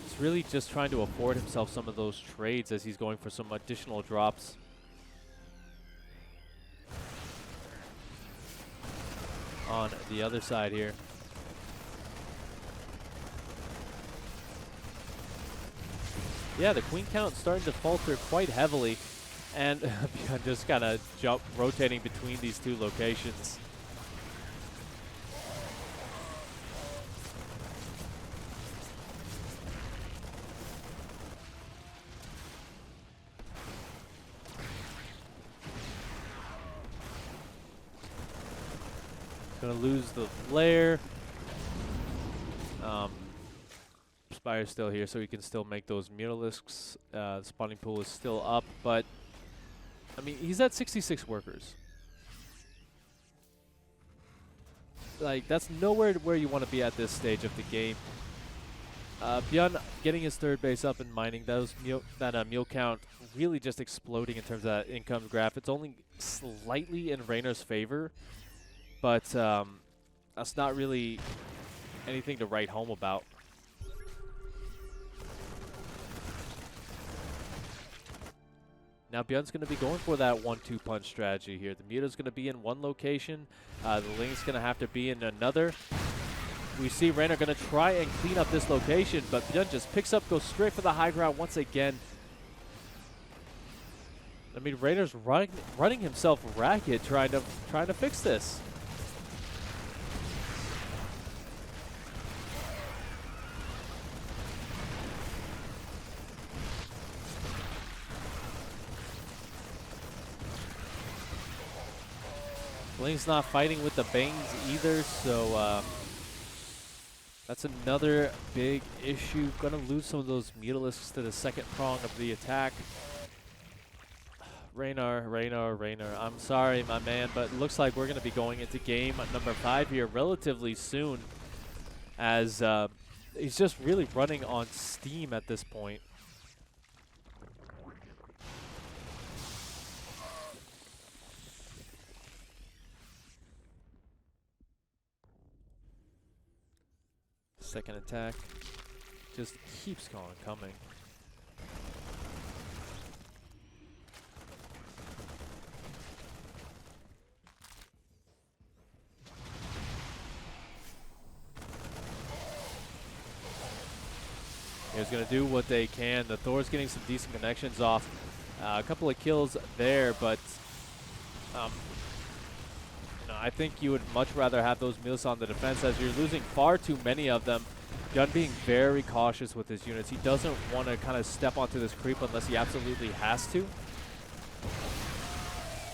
He's really just trying to afford himself some of those trades as he's going for some additional drops. on the other side here. Yeah, the queen count starting to falter quite heavily, and just kind of rotating between these two locations. Gonna lose the lair. Spire's still here, so he can still make those mutalisks. The spawning pool is still up, but I mean, he's at 66 workers. Like, that's nowhere where you want to be at this stage of the game. BYUN getting his third base up and mining, that mule count really just exploding in terms of that income graph. It's only slightly in REYNOR's favor, but that's not really anything to write home about. Now BYUN's going to be going for that 1-2 punch strategy here. The Muta's going to be in one location. The Ling's going to have to be in another. We see REYNOR going to try and clean up this location, but BYUN just picks up, goes straight for the high ground once again. I mean, REYNOR's running himself ragged trying to fix this. Ling's not fighting with the Banes either, so that's another big issue. Gonna lose some of those Mutalisks to the second prong of the attack. REYNOR, I'm sorry, my man, but it looks like we're gonna be going into game number 5 here relatively soon, as he's just really running on steam at this point. Second attack just keeps coming. He's going to do what they can. The Thor's getting some decent connections off. A couple of kills there, but I think you would much rather have those meals on the defense, as you're losing far too many of them. BYUN being very cautious with his units. He doesn't want to kind of step onto this creep unless he absolutely has to.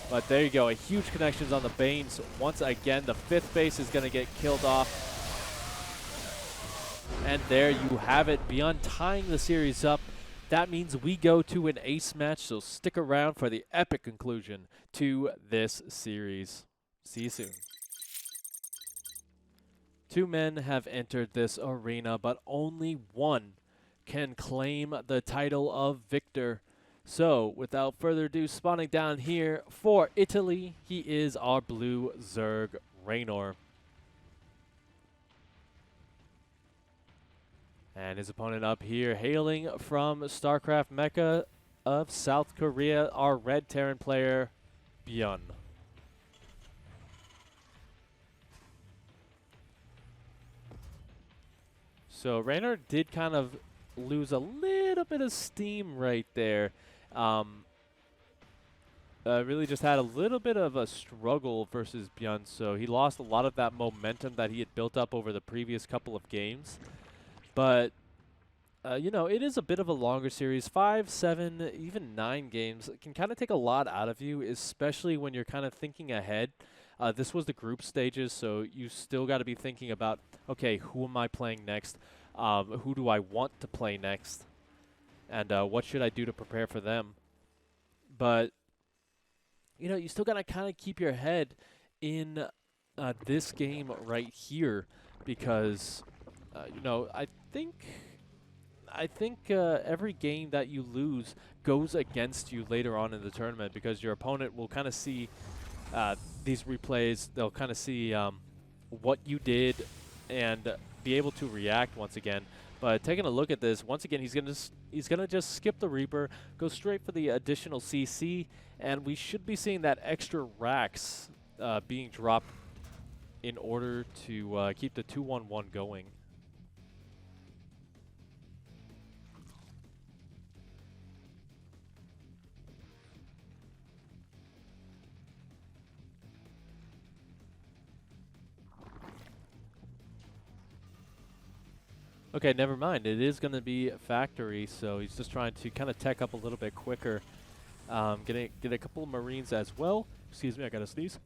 But there you go, a huge connections on the Banes. Once again, the 5th base is going to get killed off. And there you have it, BYUN tying the series up. That means we go to an ace match, so stick around for the epic conclusion to this series. See you soon. 2 men have entered this arena, but only one can claim the title of victor. So, without further ado, spawning down here for Italy, he is our blue Zerg, REYNOR. And his opponent up here, hailing from StarCraft Mecca of South Korea, our red Terran player, BYUN. So REYNOR did kind of lose a little bit of steam right there. Really just had a little bit of a struggle versus BYUN, so he lost a lot of that momentum that he had built up over the previous couple of games. But, you know, it is a bit of a longer series. 5, 7, even 9 games. It can kind of take a lot out of you, especially when you're kind of thinking ahead. This was the group stages, so you still got to be thinking about, okay, who am I playing next? Who do I want to play next? And what should I do to prepare for them? But, you know, you still got to kind of keep your head in this game right here, because, you know, I think every game that you lose goes against you later on in the tournament, because your opponent will kind of see these replays. They'll kind of see what you did and be able to react once again. But taking a look at this, once again, he's gonna just skip the Reaper, go straight for the additional CC, and we should be seeing that extra racks being dropped in order to keep the 2-1-1 going. Okay, never mind. It is going to be factory, so he's just trying to kind of tech up a little bit quicker. Get a couple of Marines as well. Excuse me, I gotta sneeze.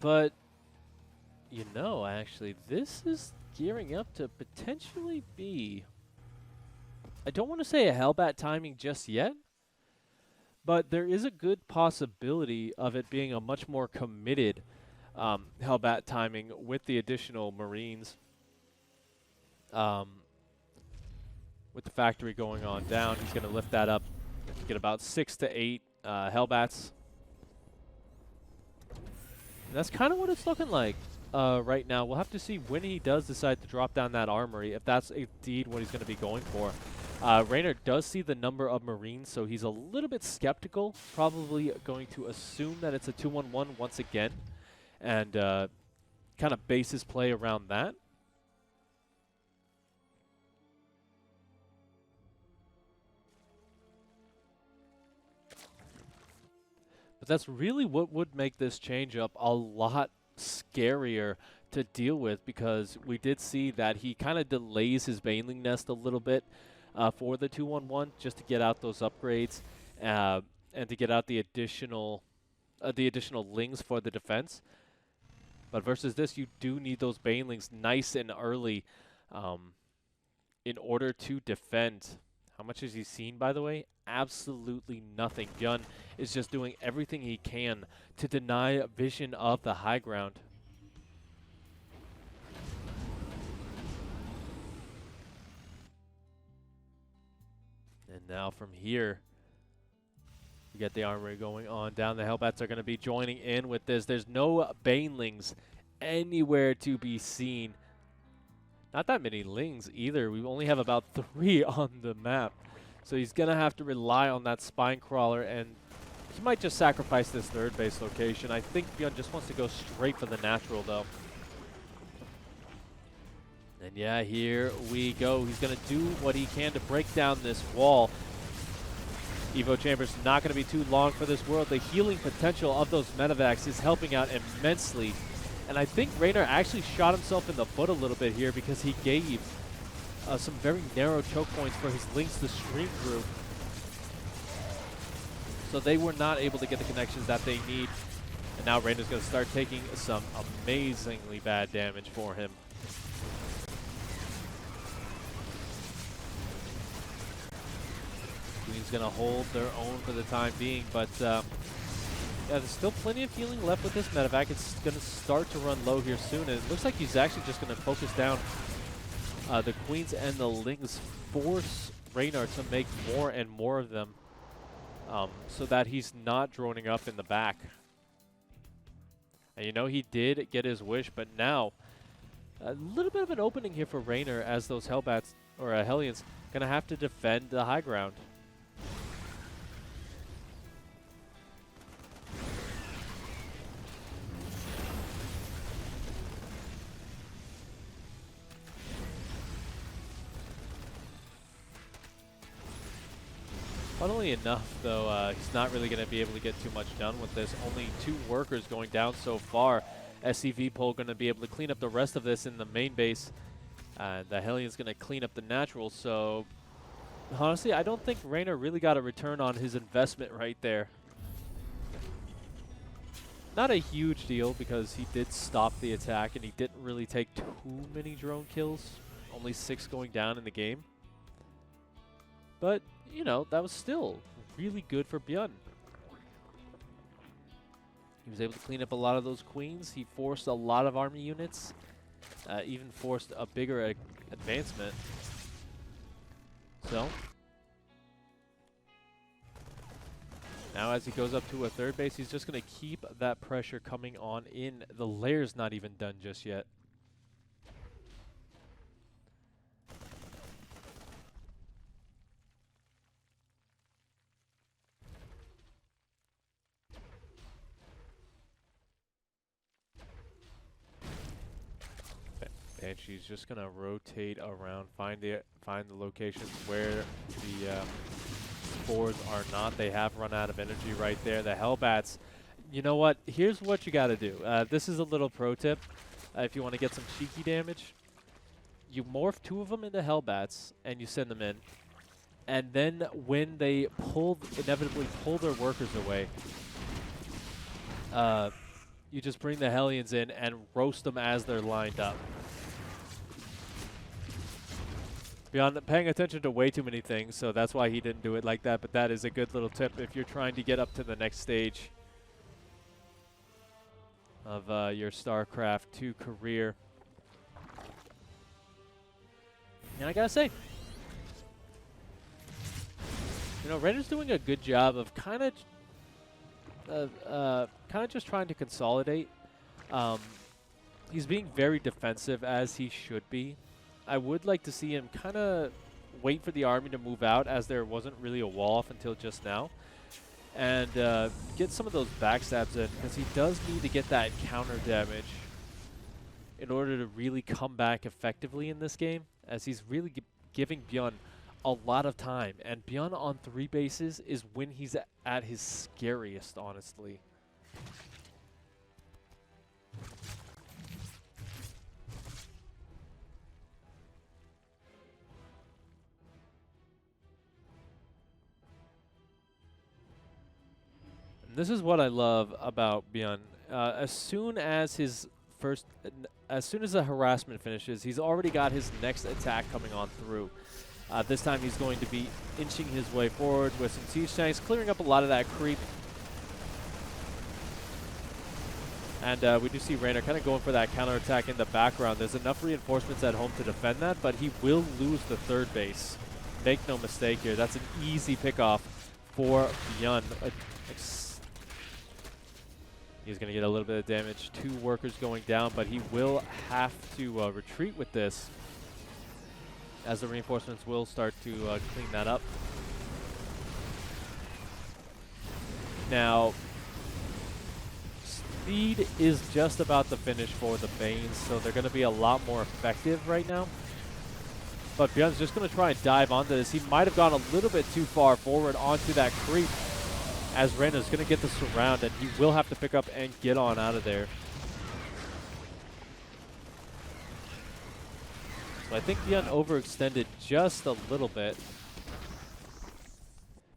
But, you know, actually, this is gearing up to potentially be... I don't want to say a Hellbat timing just yet, but there is a good possibility of it being a much more committed Hellbat timing with the additional Marines. With the factory going on down, he's going to lift that up, get about 6 to 8 Hellbats. And that's kind of what it's looking like right now. We'll have to see when he does decide to drop down that armory, if that's indeed what he's going to be going for. REYNOR does see the number of Marines, so he's a little bit skeptical, probably going to assume that it's a 2-1-1 once again, and kind of base his play around that. But that's really what would make this change-up a lot scarier to deal with, because we did see that he kind of delays his Baneling Nest a little bit for the 2-1-1 just to get out those upgrades and to get out the additional lings for the defense. But versus this, you do need those Banelings nice and early in order to defend. How much has he seen, by the way? Absolutely nothing. BYUN is just doing everything he can to deny vision of the high ground. And now from here, we get the armory going on down. The Hellbats are going to be joining in with this. There's no Banelings anywhere to be seen. Not that many lings either. We only have about 3 on the map. So he's going to have to rely on that spine crawler, and he might just sacrifice this third base location. I think BYUN just wants to go straight for the natural, though. And yeah, here we go. He's going to do what he can to break down this wall. Evo Chamber's not going to be too long for this world. The healing potential of those medevacs is helping out immensely. And I think REYNOR actually shot himself in the foot a little bit here, because he gave some very narrow choke points for his links to stream through. So they were not able to get the connections that they need. And now REYNOR's going to start taking some amazingly bad damage for him. Queen's going to hold their own for the time being, but yeah, there's still plenty of healing left with this medevac. It's going to start to run low here soon, and it looks like he's actually just going to focus down the Queens and the Lings, force REYNOR to make more and more of them so that he's not droning up in the back. And you know, he did get his wish, but now a little bit of an opening here for REYNOR, as those Hellbats, or Hellions, going to have to defend the high ground. Funnily enough, though, he's not really going to be able to get too much done with this. Only 2 workers going down so far. SCV Pole going to be able to clean up the rest of this in the main base. The Hellion's going to clean up the natural. So, honestly, I don't think REYNOR really got a return on his investment right there. Not a huge deal, because he did stop the attack, and he didn't really take too many drone kills. Only 6 going down in the game. But, you know, that was still really good for BYUN. He was able to clean up a lot of those Queens. He forced a lot of army units, even forced a bigger advancement. So, now as he goes up to a third base, he's just going to keep that pressure coming on in. The layer's not even done just yet. Banshee's just gonna rotate around, find the locations where the spores are not. They have run out of energy right there. The Hellbats, you know what? Here's what you gotta do. This is a little pro tip. If you want to get some cheeky damage, you morph 2 of them into Hellbats and you send them in. And then when they inevitably pull their workers away, you just bring the Hellions in and roast them as they're lined up. BYUN paying attention to way too many things, so that's why he didn't do it like that, but that is a good little tip if you're trying to get up to the next stage of your StarCraft 2 career. And I gotta say, you know, REYNOR's doing a good job of kind of just trying to consolidate. He's being very defensive, as he should be. I would like to see him kind of wait for the army to move out, as there wasn't really a wall off until just now, and get some of those backstabs in, because he does need to get that counter damage in order to really come back effectively in this game, as he's really giving BYUN a lot of time, and BYUN on 3 bases is when he's at his scariest, honestly. And this is what I love about BYUN. As soon as the harassment finishes, he's already got his next attack coming on through. This time he's going to be inching his way forward with some siege tanks, clearing up a lot of that creep. And we do see REYNOR kind of going for that counterattack in the background. There's enough reinforcements at home to defend that, but he will lose the 3rd base. Make no mistake here. That's an easy pickoff for BYUN. He's going to get a little bit of damage. 2 workers going down, but he will have to retreat with this, as the reinforcements will start to clean that up. Now, speed is just about the finish for the Banes, so they're going to be a lot more effective right now. But BYUN's just going to try and dive onto this. He might have gone a little bit too far forward onto that creep, as REYNOR's going to get the surround, and he will have to pick up and get on out of there. So I think BYUN overextended just a little bit,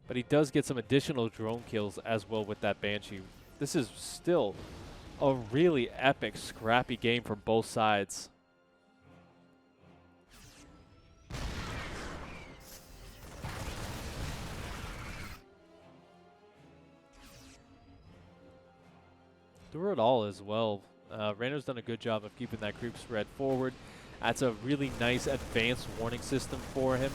but he does get some additional drone kills as well with that Banshee. This is still a really epic, scrappy game from both sides. Through it all as well, REYNOR's done a good job of keeping that creep spread forward. That's a really nice advanced warning system for him.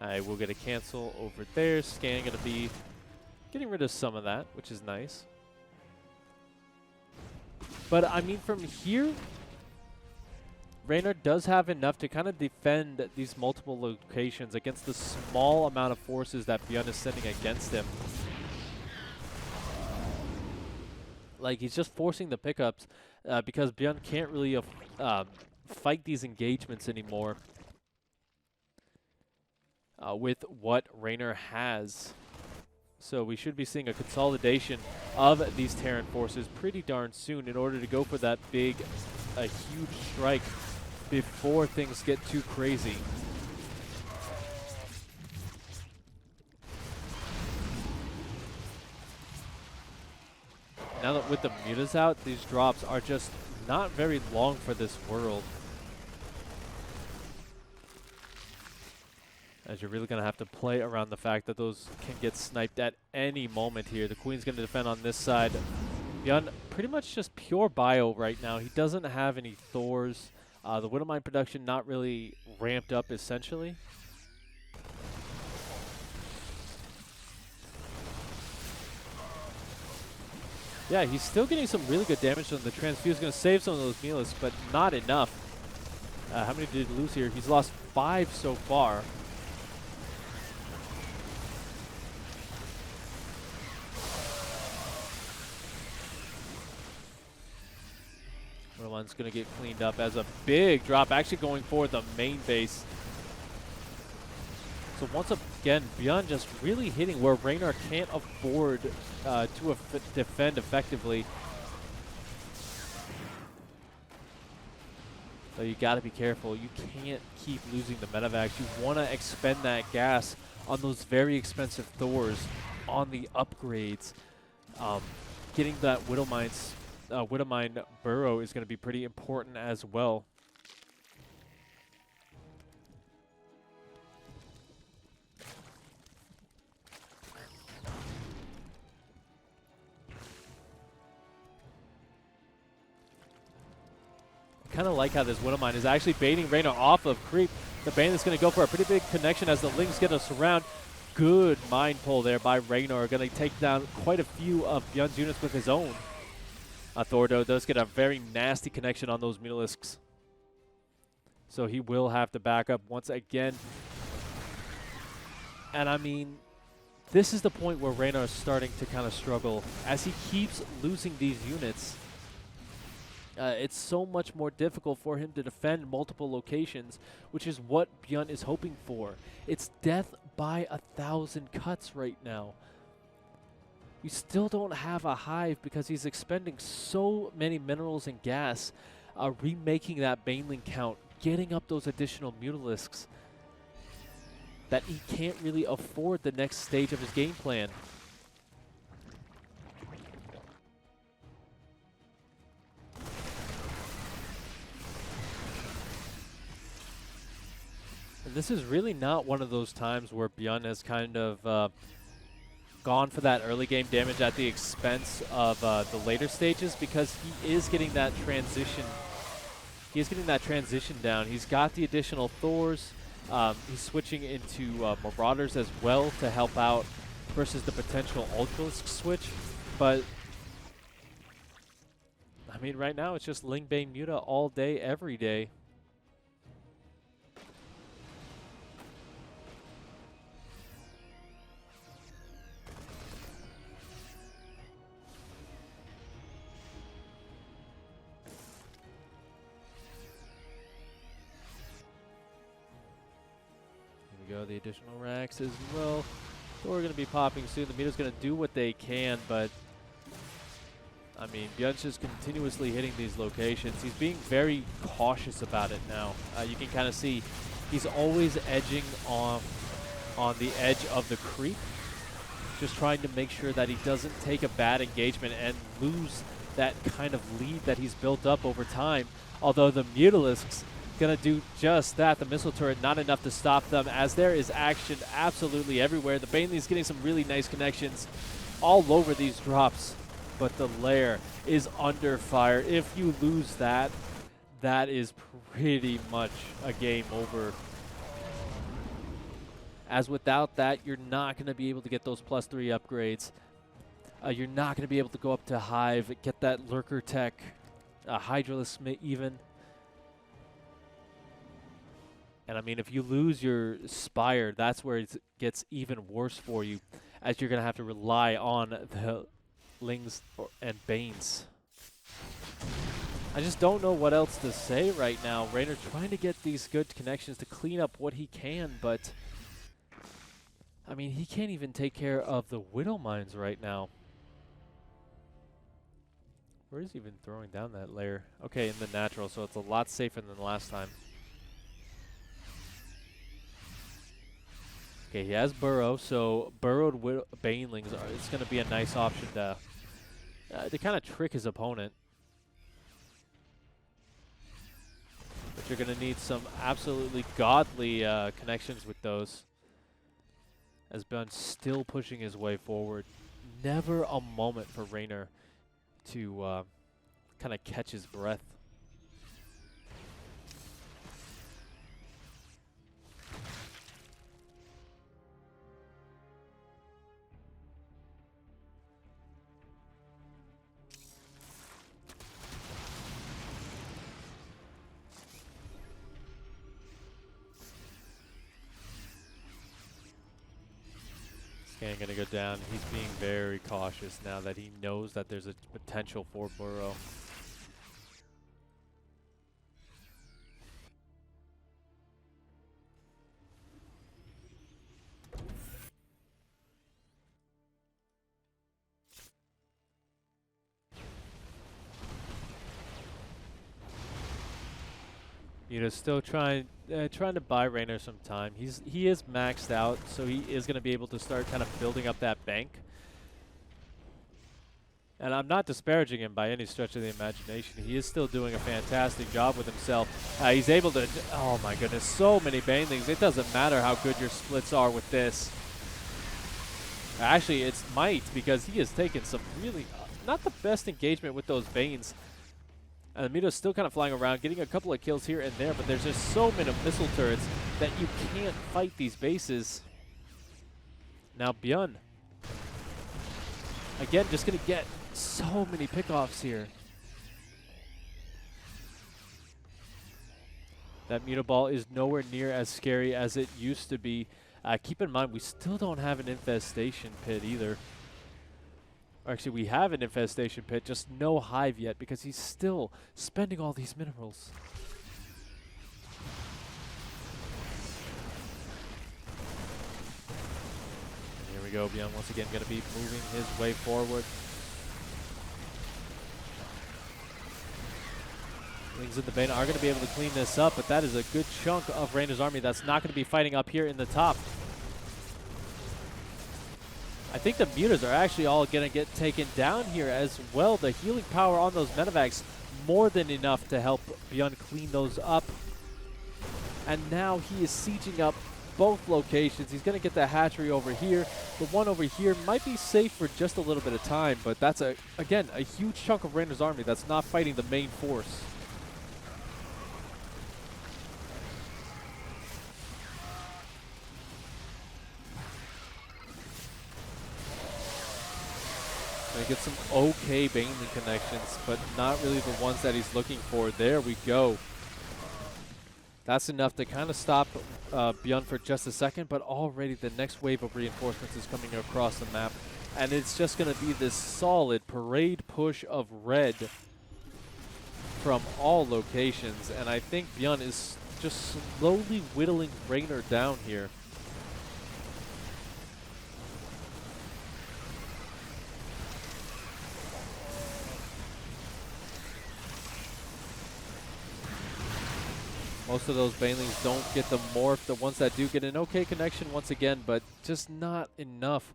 I will get a cancel over there. Scan going to be getting rid of some of that, which is nice. But I mean, from here, REYNOR does have enough to kind of defend these multiple locations against the small amount of forces that BYUN is sending against him. Like, he's just forcing the pickups because BYUN can't really fight these engagements anymore with what REYNOR has. So we should be seeing a consolidation of these Terran forces pretty darn soon in order to go for that big, huge strike before things get too crazy. Now that with the mutas out, these drops are just not very long for this world. As you're really going to have to play around the fact that those can get sniped at any moment here. The Queen's going to defend on this side. BYUN pretty much just pure bio right now. He doesn't have any Thors. The Widowmine production not really ramped up, essentially. Yeah, he's still getting some really good damage on the Transfuse. Going to save some of those Melis, but not enough. How many did he lose here? He's lost 5 so far. One's going to get cleaned up as a big drop, actually going for the main base. So once again, BYUN just really hitting where REYNOR can't afford to defend effectively. So you got to be careful. You can't keep losing the medevacs. You want to expend that gas on those very expensive Thors, on the upgrades. Getting that Widowmine burrow is going to be pretty important as well. Kind of like how this Widowmine is actually baiting REYNOR off of creep. The Bane is going to go for a pretty big connection as the Lings get a surround. Good mind pull there by REYNOR. Going to take down quite a few of BYUN's units with his own. Thordo does get a very nasty connection on those Mutalisks. So he will have to back up once again. And I mean, this is the point where REYNOR is starting to kind of struggle. As he keeps losing these units, it's so much more difficult for him to defend multiple locations, which is what BYUN is hoping for. It's death by 1,000 cuts right now. We still don't have a hive because he's expending so many minerals and gas, remaking that Baneling count, getting up those additional Mutalisks, that he can't really afford the next stage of his game plan. And this is really not one of those times where BYUN has kind of gone for that early game damage at the expense of the later stages, because he is getting that transition. He is getting that transition down. He's got the additional Thors. He's switching into Marauders as well to help out versus the potential Ultralisk switch. But I mean, right now it's just Ling Bane Muta all day, every day. Go the additional racks as well. So we're going to be popping soon. The Muta's going to do what they can, but I mean, BYUN's just continuously hitting these locations. He's being very cautious about it now. You can kind of see he's always edging on the edge of the creep, just trying to make sure that he doesn't take a bad engagement and lose that kind of lead that he's built up over time. Although the Mutalisks gonna do just that. The missile turret not enough to stop them, as there is action absolutely everywhere. The Baneling's getting some really nice connections all over these drops, but the lair is under fire. If you lose that, that is pretty much a game over. As without that, you're not gonna be able to get those +3 upgrades. You're not gonna be able to go up to Hive, get that Lurker tech, Hydralisk even. And I mean, if you lose your Spire, that's where it gets even worse for you, as you're going to have to rely on the Lings and Banes. I just don't know what else to say right now. REYNOR trying to get these good connections to clean up what he can, but I mean, he can't even take care of the Widow Mines right now. Where is he even throwing down that layer? Okay, in the natural, so it's a lot safer than the last time. Okay, he has Burrow, so burrowed Banelings it's going to be a nice option to kind of trick his opponent. But you're going to need some absolutely godly connections with those, as BYUN's still pushing his way forward. Never a moment for REYNOR to kind of catch his breath. Scan gonna go down. He's being very cautious now that he knows that there's a potential for Burrow. Muta's still trying to buy REYNOR some time. He is maxed out, so he is going to be able to start kind of building up that bank. And I'm not disparaging him by any stretch of the imagination. He is still doing a fantastic job with himself. He's able to, oh my goodness, so many banelings. It doesn't matter how good your splits are with this. Actually, it's might, because he has taken some really, not the best engagement with those Banes. And Mito's still kind of flying around, getting a couple of kills here and there, but there's just so many missile turrets that you can't fight these bases. Now BYUN, again, just going to get so many pickoffs here. That Muta ball is nowhere near as scary as it used to be. Keep in mind, we still don't have an infestation pit either. Or actually, we have an infestation pit, just no hive yet because he's still spending all these minerals. And here we go, BYUN once again going to be moving his way forward. Things in the Bane are going to be able to clean this up, but that is a good chunk of REYNOR's army that's not going to be fighting up here in the top. I think the Mutas are actually all going to get taken down here as well. The healing power on those Medivacs more than enough to help BYUN clean those up. And now he is sieging up both locations. He's going to get the hatchery over here. The one over here might be safe for just a little bit of time, but that's, again, a huge chunk of REYNOR's army that's not fighting the main force. Gonna get some okay Baneling connections, but not really the ones that he's looking for. There we go. That's enough to kind of stop BYUN for just a second, but already the next wave of reinforcements is coming across the map. And it's just going to be this solid parade push of red from all locations. And I think BYUN is just slowly whittling REYNOR down here. Most of those Banelings don't get the morph. The ones that do get an okay connection once again, but just not enough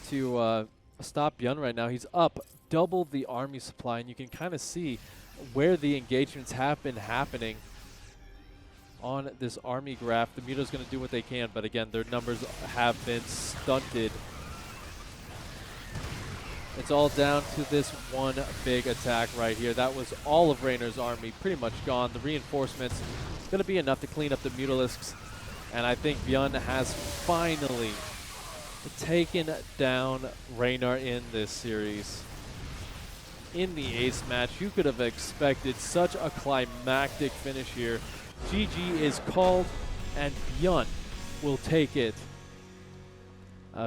to stop BYUN right now. He's up double the army supply, and you can kind of see where the engagements have been happening on this army graph. The Muta's going to do what they can, but again, their numbers have been stunted. It's all down to this one big attack right here. That was all of REYNOR's army pretty much gone. The reinforcements going to be enough to clean up the Mutalisks. And I think BYUN has finally taken down REYNOR in this series. In the ace match, you could have expected such a climactic finish here. GG is called, and BYUN will take it.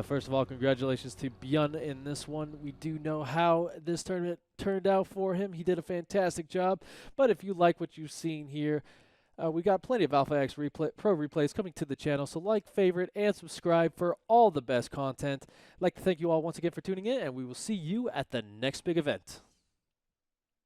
First of all, congratulations to BYUN in this one. We do know how this tournament turned out for him. He did a fantastic job. But if you like what you've seen here, we got plenty of Alpha X Pro replays coming to the channel. So like, favorite, and subscribe for all the best content. I'd like to thank you all once again for tuning in, and we will see you at the next big event.